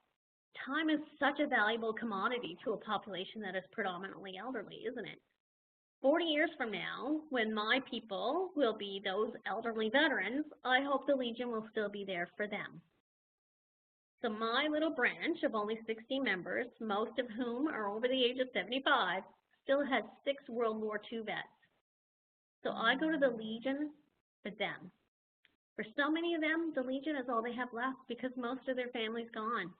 Time is such a valuable commodity to a population that is predominantly elderly, isn't it? 40 years from now, when my people will be those elderly veterans, I hope the Legion will still be there for them. So my little branch of only 60 members, most of whom are over the age of 75, still has 6 World War II vets. So I go to the Legion for them. For so many of them, the Legion is all they have left because most of their family's gone.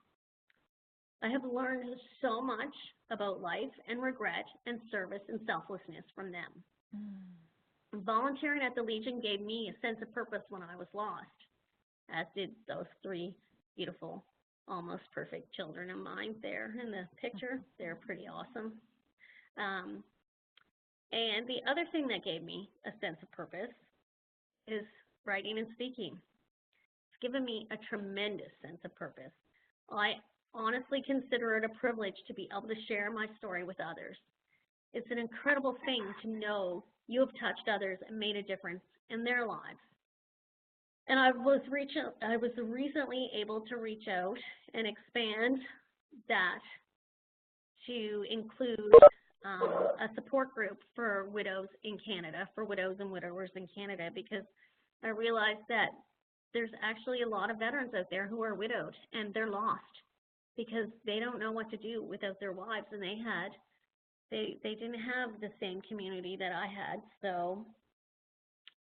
I have learned so much about life and regret and service and selflessness from them. Volunteering at the Legion gave me a sense of purpose when I was lost, as did those 3 beautiful, almost perfect children of mine there in the picture. They're pretty awesome. And the other thing that gave me a sense of purpose is writing and speaking. It's given me a tremendous sense of purpose. I honestly consider it a privilege to be able to share my story with others. It's an incredible thing to know you have touched others and made a difference in their lives. And I was recently able to reach out and expand that to include a support group for widows in Canada, for widows and widowers in Canada, because I realized that there's actually a lot of veterans out there who are widowed and they're lost because they don't know what to do without their wives, and they didn't have the same community that I had. So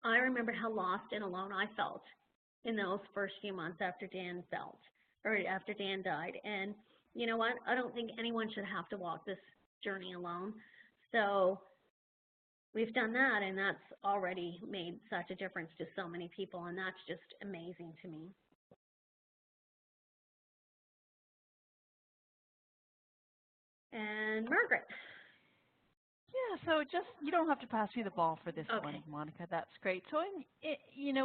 I remember how lost and alone I felt in those first few months after Dan died. And you know what? I don't think anyone should have to walk this journey alone. So we've done that, and that's already made such a difference to so many people, and that's just amazing to me. And Margaret. Yeah, so you don't have to pass me the ball for this one, Monica. That's great. So,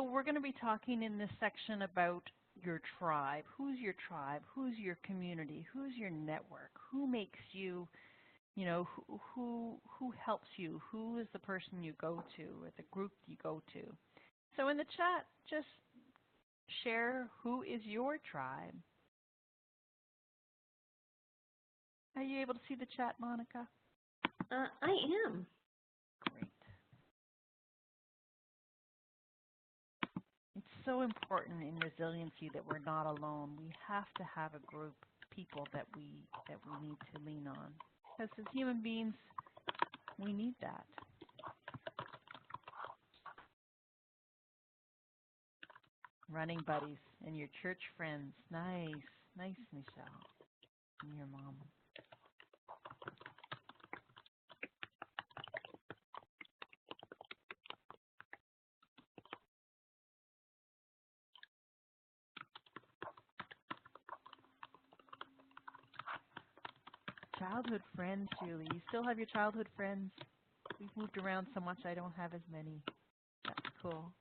we're going to be talking in this section about your tribe. Who's your tribe? Who's your community? Who's your network? Who makes you, who helps you? Who is the person you go to or the group you go to? So in the chat, just share who is your tribe. Are you able to see the chat, Monica? I am. Great. It's so important in resiliency that we're not alone. We have to have a group of people that we need to lean on. Because as human beings, we need that. Running buddies and your church friends. Nice, Michelle. And your mom. childhood friends, Julie. You still have your childhood friends? We've moved around so much I don't have as many. That's cool.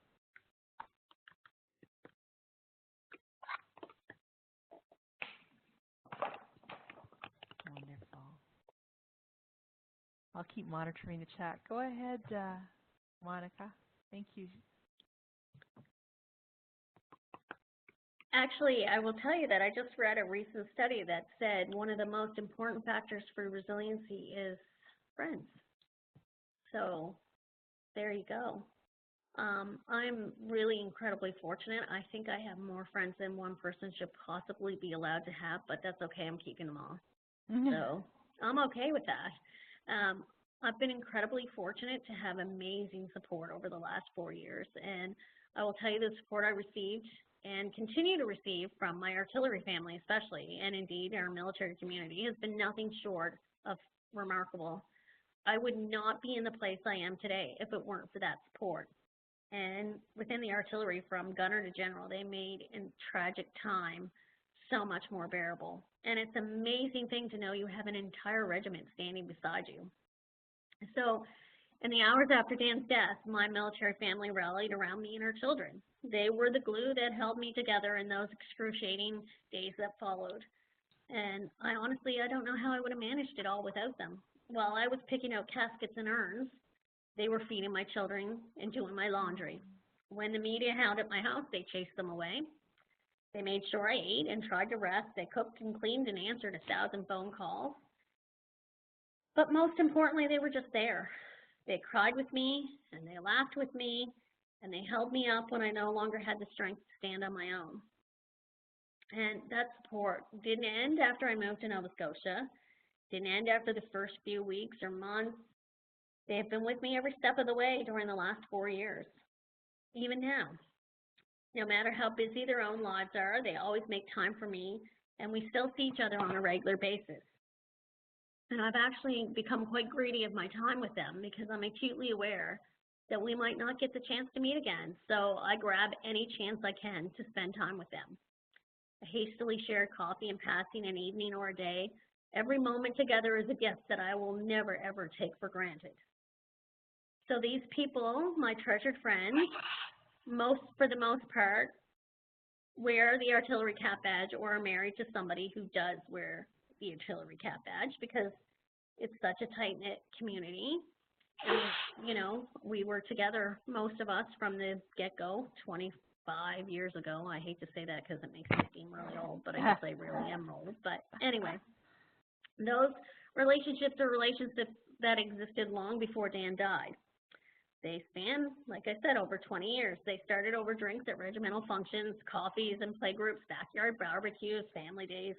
Wonderful. I'll keep monitoring the chat. Go ahead, Monica. Thank you. Actually, I will tell you that I just read a recent study that said one of the most important factors for resiliency is friends. So there you go. I'm really incredibly fortunate. I think I have more friends than one person should possibly be allowed to have, but that's okay. I'm keeping them all. So I'm okay with that. I've been incredibly fortunate to have amazing support over the last 4 years, and I will tell you the support I received and continue to receive from my artillery family especially, and indeed our military community, has been nothing short of remarkable. I would not be in the place I am today if it weren't for that support. And within the artillery, from gunner to general, they made in tragic time so much more bearable. And it's an amazing thing to know you have an entire regiment standing beside you. So in the hours after Dan's death, my military family rallied around me and our children. They were the glue that held me together in those excruciating days that followed. And I don't know how I would have managed it all without them. While I was picking out caskets and urns, they were feeding my children and doing my laundry. When the media hounded my house, they chased them away. They made sure I ate and tried to rest. They cooked and cleaned and answered 1,000 phone calls. But most importantly, they were just there. They cried with me, and they laughed with me, and they held me up when I no longer had the strength to stand on my own. And that support didn't end after I moved to Nova Scotia, didn't end after the first few weeks or months. They have been with me every step of the way during the last 4 years, even now. No matter how busy their own lives are, they always make time for me, and we still see each other on a regular basis. And I've actually become quite greedy of my time with them because I'm acutely aware that we might not get the chance to meet again, so I grab any chance I can to spend time with them. A hastily shared coffee and passing an evening or a day, every moment together is a gift that I will never, ever take for granted. So these people, my treasured friends, for the most part, wear the artillery cap badge or are married to somebody who does wear the artillery cap badge because it's such a tight-knit community. And, you know, we were together, most of us, from the get-go 25 years ago. I hate to say that because it makes me seem really old, but I guess I really am old. But anyway, those relationships are relationships that existed long before Dan died. They span, like I said, over 20 years. They started over drinks at regimental functions, coffees and playgroups, backyard barbecues, family days.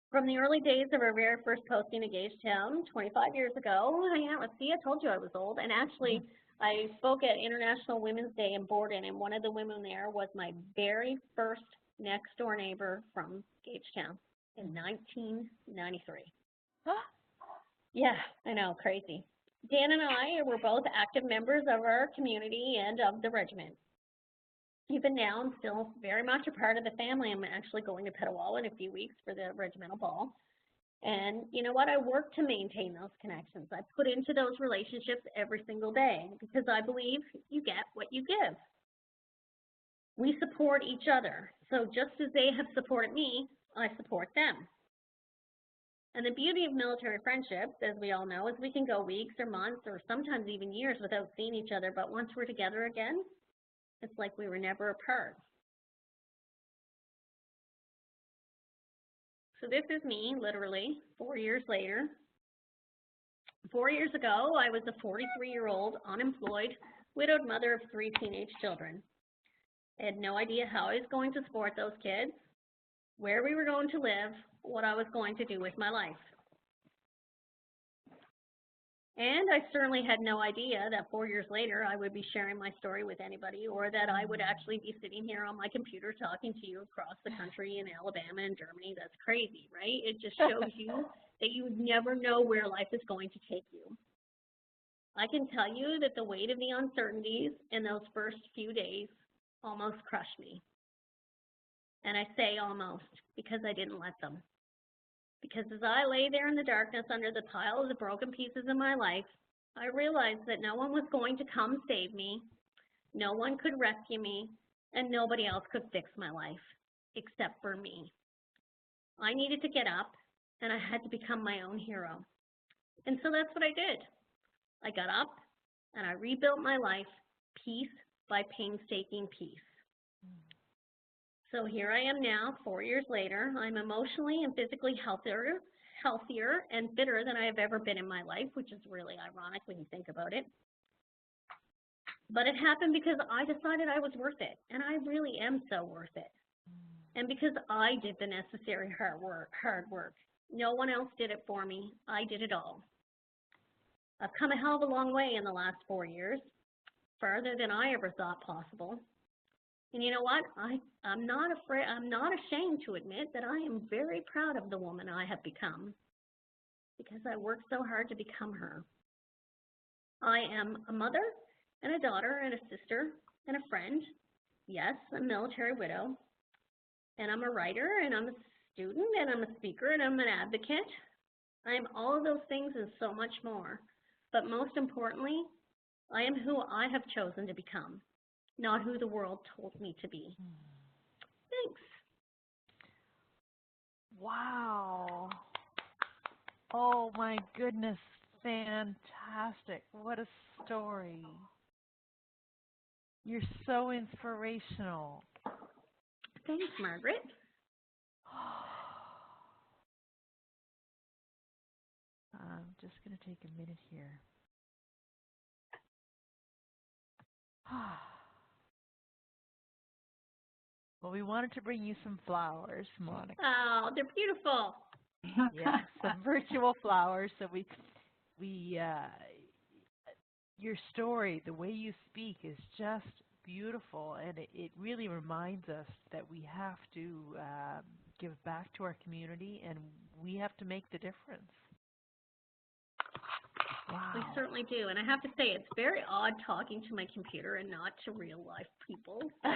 From the early days of our very first posting in Gagetown 25 years ago, I told you I was old. And actually, I spoke at International Women's Day in Borden, and one of the women there was my very first next-door neighbor from Gagetown in 1993. Yeah, I know, crazy. Dan and I were both active members of our community and of the regiment. Even now, I'm still very much a part of the family. I'm actually going to Petawawa in a few weeks for the regimental ball. And you know what? I work to maintain those connections. I put into those relationships every single day because I believe you get what you give. We support each other. So just as they have supported me, I support them. And the beauty of military friendships, as we all know, is we can go weeks or months or sometimes even years without seeing each other. But once we're together again, it's like we were never apart. So this is me, literally, 4 years later. 4 years ago, I was a 43-year-old, unemployed, widowed mother of 3 teenage children. I had no idea how I was going to support those kids, where we were going to live, what I was going to do with my life. And I certainly had no idea that 4 years later I would be sharing my story with anybody, or that I would actually be sitting here on my computer talking to you across the country in Alabama and Germany. That's crazy, right? It just shows you that you never know where life is going to take you. I can tell you that the weight of the uncertainties in those first few days almost crushed me. And I say almost because I didn't let them. Because as I lay there in the darkness under the pile of the broken pieces in my life, I realized that no one was going to come save me, no one could rescue me, and nobody else could fix my life, except for me. I needed to get up, and I had to become my own hero. And so that's what I did. I got up, and I rebuilt my life piece by painstaking piece. So here I am now, 4 years later. I'm emotionally and physically healthier and fitter than I have ever been in my life, which is really ironic when you think about it. But it happened because I decided I was worth it, and I really am so worth it. And because I did the necessary hard work. No one else did it for me. I did it all. I've come a hell of a long way in the last 4 years, farther than I ever thought possible. And you know what? I'm not ashamed to admit that I am very proud of the woman I have become, because I worked so hard to become her. I am a mother and a daughter and a sister and a friend. Yes, I'm a military widow. And I'm a writer, and I'm a student, and I'm a speaker, and I'm an advocate. I am all of those things and so much more. But most importantly, I am who I have chosen to become, not who the world told me to be. Thanks. Wow. Oh my goodness, fantastic. What a story. You're so inspirational. Thanks, Margaret. I'm just going to take a minute here. Well, we wanted to bring you some flowers, Monica. Oh, they're beautiful. Yes, some virtual flowers. So your story, the way you speak is just beautiful, and it really reminds us that we have to give back to our community, and we have to make the difference. Wow. We certainly do. And I have to say, it's very odd talking to my computer and not to real life people. So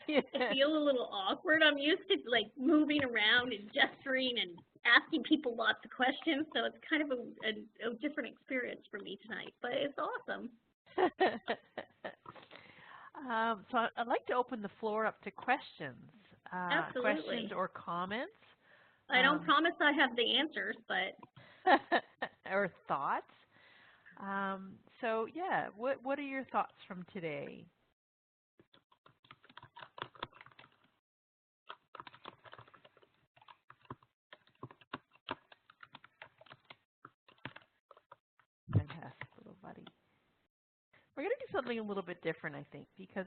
Yeah. I feel a little awkward. I'm used to like moving around and gesturing and asking people lots of questions. So it's kind of a different experience for me tonight, but it's awesome. So I'd like to open the floor up to questions. Absolutely. Questions or comments. I don't promise I have the answers, but or thoughts. So yeah, what are your thoughts from today? Fantastic, little buddy. We're going to do something a little bit different, I think, because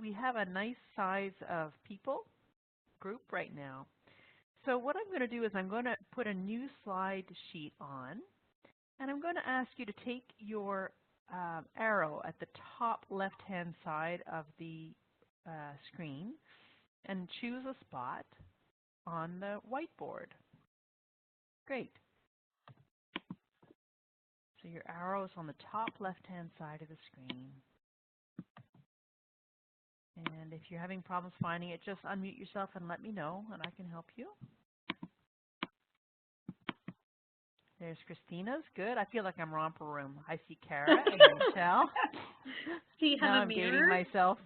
we have a nice size of group right now. So what I'm going to do is I'm going to put a new slide sheet on, and I'm going to ask you to take your arrow at the top left-hand side of the screen and choose a spot on the whiteboard. Great. So your arrow is on the top left-hand side of the screen. And if you're having problems finding it, just unmute yourself and let me know, and I can help you. There's Christina's. Good. I feel like I'm romper room. I see Kara and Michelle. Do you have now a I'm mirror? dating myself.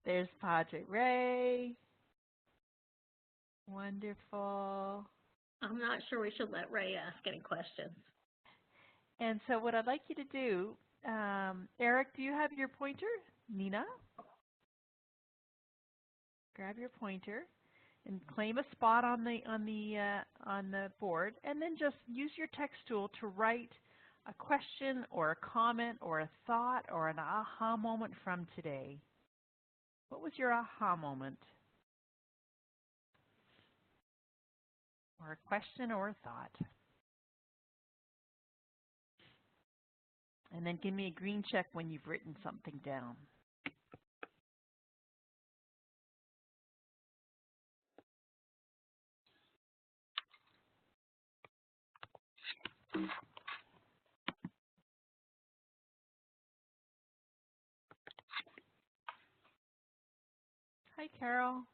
There's Padre Ray. Wonderful. I'm not sure we should let Ray ask any questions. And so what I'd like you to do, Eric, do you have your pointer? Nina? Grab your pointer and claim a spot on the board, and then just use your text tool to write a question or a comment or a thought or an aha moment from today. What was your aha moment? Or a question or a thought? And then give me a green check when you've written something down. Hi, Carol.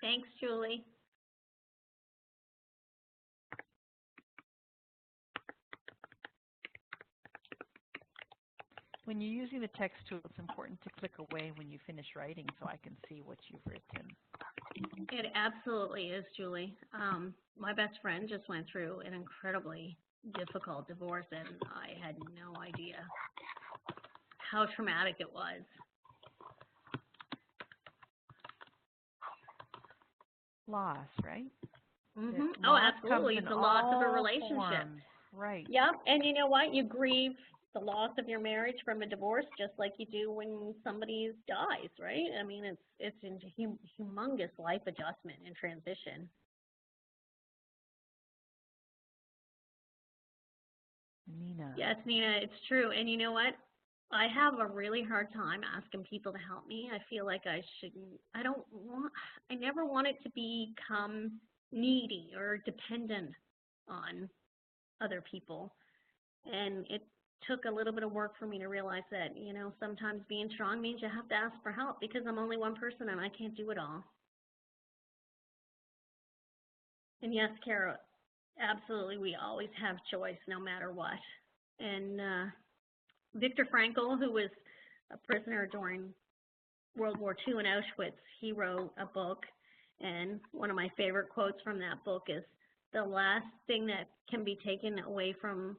Thanks, Julie. When you're using the text tool, it's important to click away when you finish writing so I can see what you've written. It absolutely is, Julie. My best friend just went through an incredibly difficult divorce, and I had no idea how traumatic it was. Loss, right? Mm-hmm. Oh, absolutely. The loss of a relationship. Forms. Right. Yep. And you know what? You grieve the loss of your marriage from a divorce just like you do when somebody dies, right? I mean, it's a humongous life adjustment and transition. Nina. Yes, Nina, it's true. And you know what? I have a really hard time asking people to help me. I feel like I never want it to become needy or dependent on other people. And it took a little bit of work for me to realize that, you know, sometimes being strong means you have to ask for help because I'm only one person and I can't do it all. And yes, Kara, absolutely, we always have choice no matter what. And Viktor Frankl, who was a prisoner during World War II in Auschwitz, he wrote a book, and one of my favorite quotes from that book is, "The last thing that can be taken away from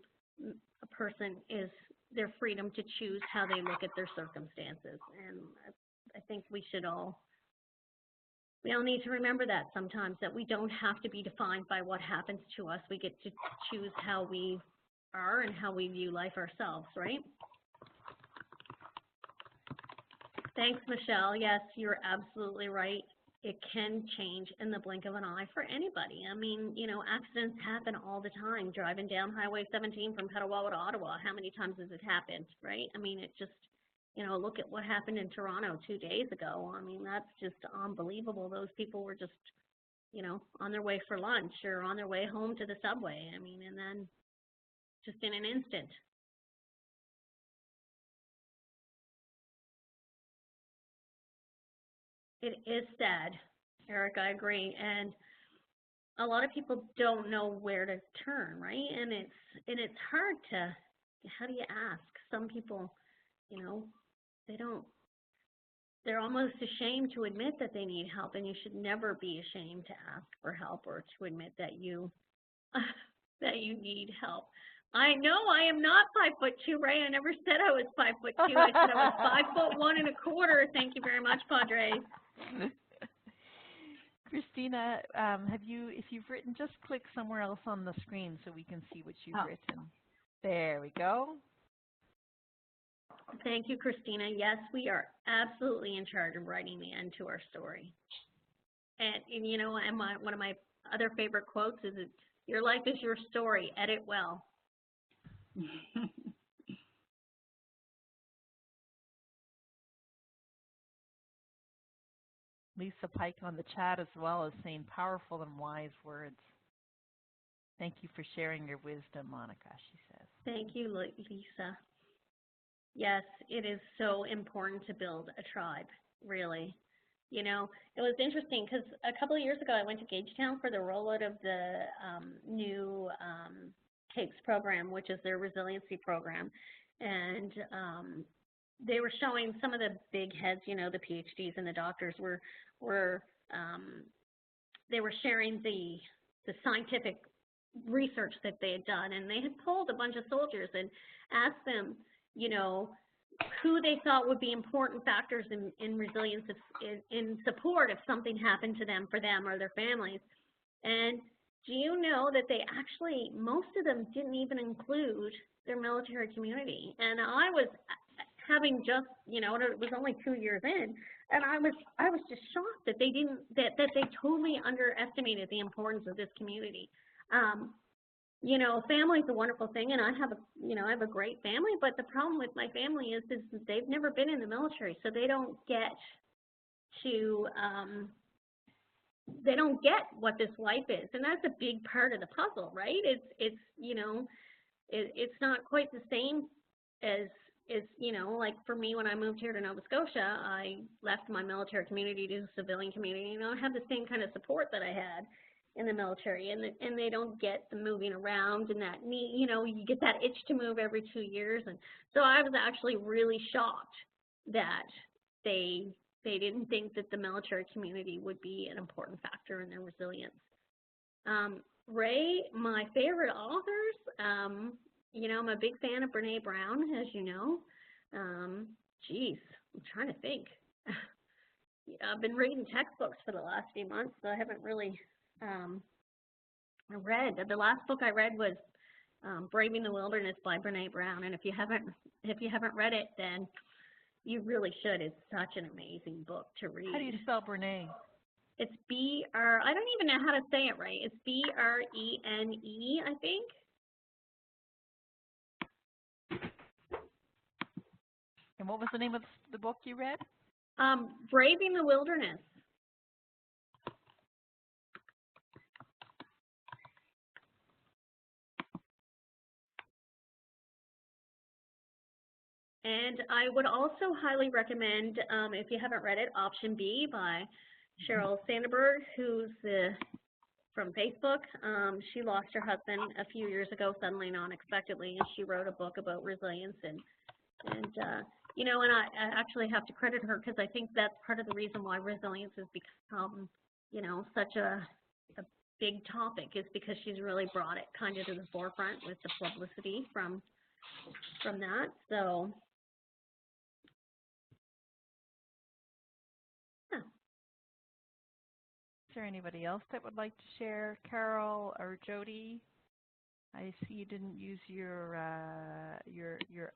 a person is their freedom to choose how they look at their circumstances." And I think we all need to remember that sometimes, that we don't have to be defined by what happens to us. We get to choose how we are and how we view life ourselves, right? Thanks, Michelle. Yes, you're absolutely right. It can change in the blink of an eye for anybody. I mean, you know, accidents happen all the time. Driving down Highway 17 from Petawawa to Ottawa, how many times has it happened, right? I mean, it just, you know, look at what happened in Toronto 2 days ago. I mean, that's just unbelievable. Those people were just, you know, on their way for lunch or on their way home to the subway. I mean, and then just in an instant. It is sad, Eric, I agree. And a lot of people don't know where to turn, right? And it's hard to, how do you ask? Some people, you know, they're almost ashamed to admit that they need help, and you should never be ashamed to ask for help or to admit that you that you need help. I know I am not 5'2", Ray. I never said I was 5'2". I said I was 5'1 1/4". Thank you very much, Padre. Christina, if you've written, just click somewhere else on the screen so we can see what you've written. There we go. Thank you, Christina. Yes, we are absolutely in charge of writing the end to our story. And you know, one of my other favorite quotes is, "Your life is your story. Edit well." Lisa Pike on the chat as well is saying powerful and wise words. Thank you for sharing your wisdom, Monica, she says. Thank you, Lisa. Yes, it is so important to build a tribe, really. You know, it was interesting because a couple of years ago I went to Gagetown for the rollout of the new CAPES program, which is their resiliency program. And they were showing some of the big heads, you know, the PhDs and the doctors they were sharing the scientific research that they had done. And they had polled a bunch of soldiers and asked them, you know, who they thought would be important factors in resilience, in support if something happened to them, for them or their families. And do you know that they actually, most of them didn't even include their military community? And I was having just, you know, it was only 2 years in, and I was just shocked that they didn't, that they totally underestimated the importance of this community. You know, family's a wonderful thing, and I have a great family, but the problem with my family is they've never been in the military, so they don't get to, they don't get what this life is, and that's a big part of the puzzle, right? It's you know, it's not quite the same as is, you know, like for me, when I moved here to Nova Scotia, I left my military community to the civilian community. You know, I have the same kind of support that I had in the military, and they don't get the moving around and that need, you know, you get that itch to move every 2 years. And so I was actually really shocked that they didn't think that the military community would be an important factor in their resilience. Ray, my favorite authors, you know, I'm a big fan of Brene Brown, as you know. Geez, I'm trying to think. I've been reading textbooks for the last few months, so I haven't really read. The last book I read was Braving the Wilderness by Brene Brown, and if you haven't read it, then you really should. It's such an amazing book to read. How do you spell Brene? It's B-R, I don't even know how to say it right. It's B-R-E-N-E, I think. And what was the name of the book you read? Braving the Wilderness. And I would also highly recommend, if you haven't read it, Option B by Sheryl Sandberg, who's from Facebook. She lost her husband a few years ago, suddenly and unexpectedly, and she wrote a book about resilience. And you know, and I actually have to credit her because I think that's part of the reason why resilience has become, you know, such a big topic, is because she's really brought it kind of to the forefront with the publicity from that. So. Is there anybody else that would like to share? Carol or Jody? I see you didn't use your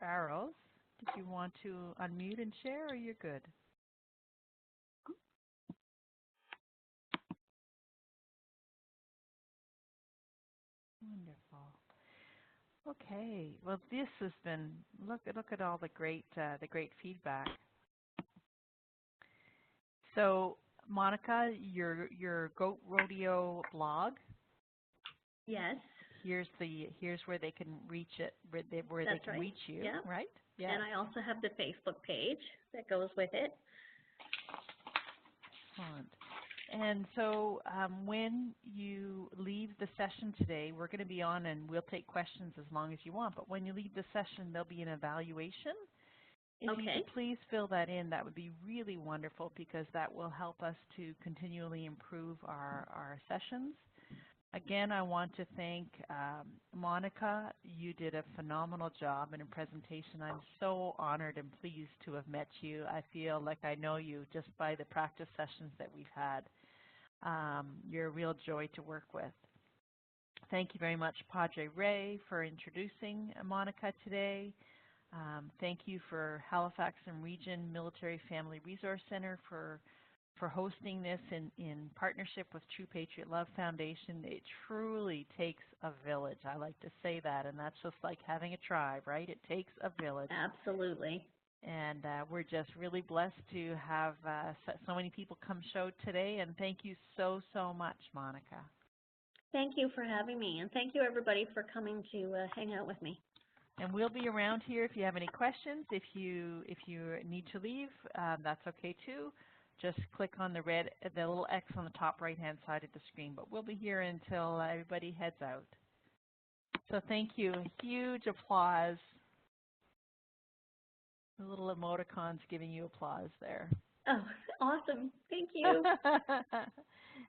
arrows. Did you want to unmute and share, or you're good? Wonderful. Okay. Well, this has been look at all the great feedback. So, Monica, your Goat Rodeo blog. Yes. Here's where they can reach it, where they can reach you, yeah. Right? Yeah. And I also have the Facebook page that goes with it. Excellent. And so when you leave the session today, we're going to be on and we'll take questions as long as you want. But when you leave the session, there'll be an evaluation. If you could please fill that in, that would be really wonderful, because that will help us to continually improve our sessions. Again, I want to thank Monica. You did a phenomenal job in a presentation. I'm so honored and pleased to have met you. I feel like I know you just by the practice sessions that we've had. You're a real joy to work with. Thank you very much, Padre Ray, for introducing Monica today. Thank you for Halifax and Region Military Family Resource Center for hosting this in partnership with True Patriot Love Foundation. It truly takes a village. I like to say that, and that's just like having a tribe, right? It takes a village. Absolutely. And we're just really blessed to have so many people come show today, and thank you so much, Monica. Thank you for having me, and thank you everybody for coming to hang out with me. And we'll be around here if you have any questions. If you need to leave, that's okay too. Just click on the little X on the top right-hand side of the screen. But we'll be here until everybody heads out. So thank you. A huge applause. The little emoticons giving you applause there. Oh, awesome. Thank you.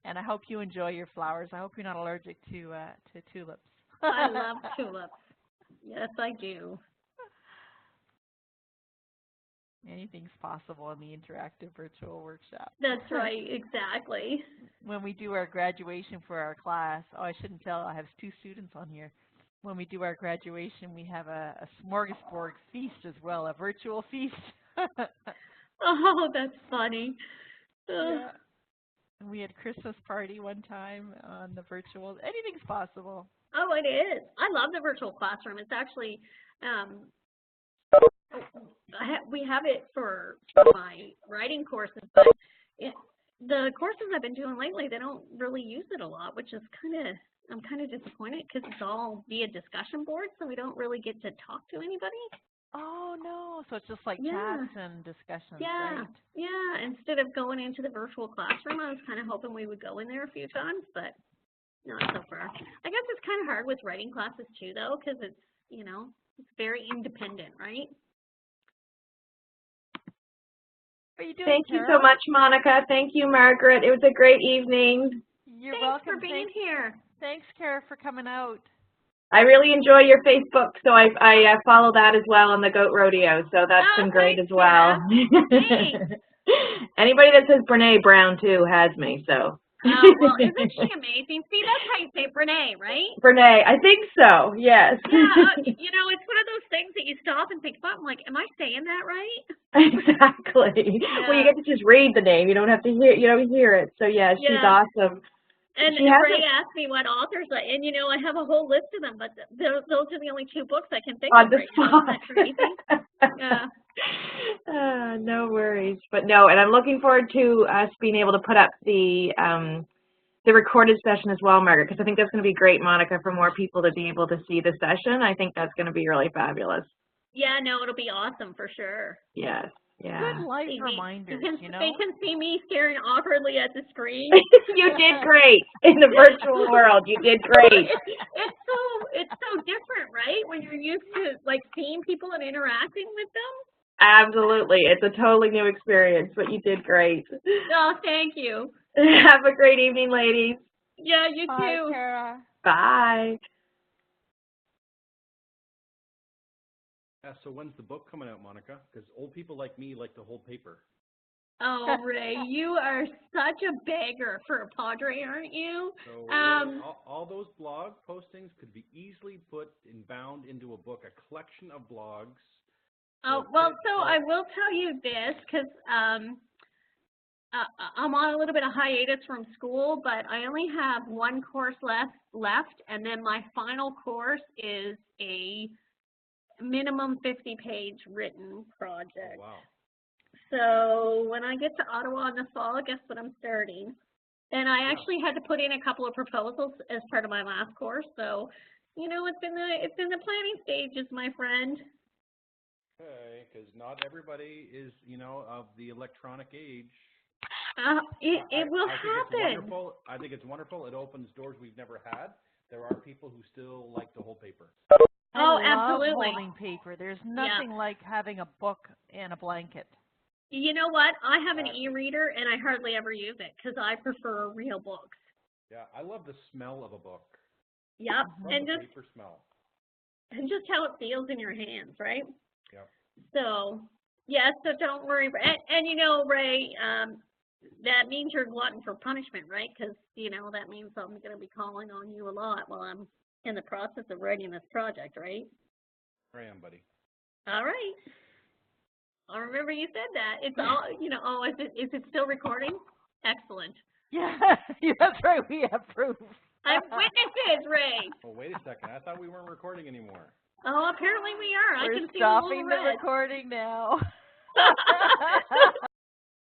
And I hope you enjoy your flowers. I hope you're not allergic to tulips. I love tulips. Yes, I do. Anything's possible in the interactive virtual workshop. That's right, exactly. When we do our graduation for our class, I shouldn't tell, I have 2 students on here. When we do our graduation, we have a smorgasbord feast as well, a virtual feast. Oh, that's funny. Yeah. And we had a Christmas party one time on the virtual. Anything's possible. Oh, it is. I love the virtual classroom. It's actually, we have it for my writing courses, but the courses I've been doing lately, they don't really use it a lot, which is I'm kind of disappointed, because it's all via discussion board, so we don't really get to talk to anybody. Oh, no. So it's just like Yeah. chats and discussions, Yeah, right? yeah. Instead of going into the virtual classroom, I was kind of hoping we would go in there a few times, but not so far. I guess it's kind of hard with writing classes too, though, because it's, you know, it's very independent, right? What are you doing, Thank you Carol? so much, Monica. Thank you, Margaret. It was a great evening. You're Thanks welcome. for being here. Thanks, Kara, for coming out. I really enjoy your Facebook, so I follow that as well on the Goat Rodeo, so that's Oh, been great thanks, as well. Thanks. Anybody that says Brene Brown, too, has me, so. Oh, well, isn't she amazing? See, that's how you say Brene, right? Brene, I think so, yes. Yeah, you know, it's one of those things that you stop and think about. I'm like, am I saying that right? Exactly. Yeah. Well, you get to just read the name. You don't have to hear, hear it. So, yeah, she's Yeah. awesome. And She Ray hasn't, asked me what authors, and you know, I have a whole list of them, but those are the only 2 books I can think on of the right now. Isn't that crazy? spot. No worries. But no, and I'm looking forward to us being able to put up the recorded session as well, Margaret, because I think that's going to be great, Monica, for more people to be able to see the session. I think that's going to be really fabulous. Yeah, no, it'll be awesome for sure. Yes. Yeah. Good life See me, reminders, you know? they can see me staring awkwardly at the screen. You did great in the virtual world. You did great. It's so different, right? When you're used to like seeing people and interacting with them. Absolutely. It's a totally new experience, but you did great. Oh, thank you. Have a great evening, ladies. Yeah, you Bye, too. Kara. Bye. Yeah, so when's the book coming out, Monica? Because old people like me like to hold paper. Oh, Ray, you are such a beggar for a Padre, aren't you? So all those blog postings could be easily put and bound into a book, a collection of blogs. Oh, well, so I will tell you this, because I'm on a little bit of hiatus from school, but I only have 1 course left, and then my final course is a minimum 50-page written project. Oh, wow. So when I get to Ottawa in the fall, guess what I'm starting? And I actually had to put in a couple of proposals as part of my last course. So, you know, it's in the planning stages, my friend. Okay, because not everybody is, you know, of the electronic age. It will happen. I think it's wonderful. It opens doors we've never had. There are people who still like to hold paper. Oh, I love absolutely. holding paper. There's nothing like having a book and a blanket. You know what? I have an e-reader, and I hardly ever use it because I prefer real books. Yeah, I love the smell of a book. Yep, and the paper smell. And just how it feels in your hands, right? Yep. So, yeah, so don't worry. And you know, Ray, that means you're a glutton for punishment, right? Because, you know, that means I'm going to be calling on you a lot while I'm in the process of writing this project, right? I am, buddy. All right. I remember you said that. It's all, you know, oh, is it still recording? Excellent. Yeah, that's right. We have proof. I have witnesses, Ray. Oh, wait a second. I thought we weren't recording anymore. Oh, apparently we are. We're I can see stopping the the little red. recording now.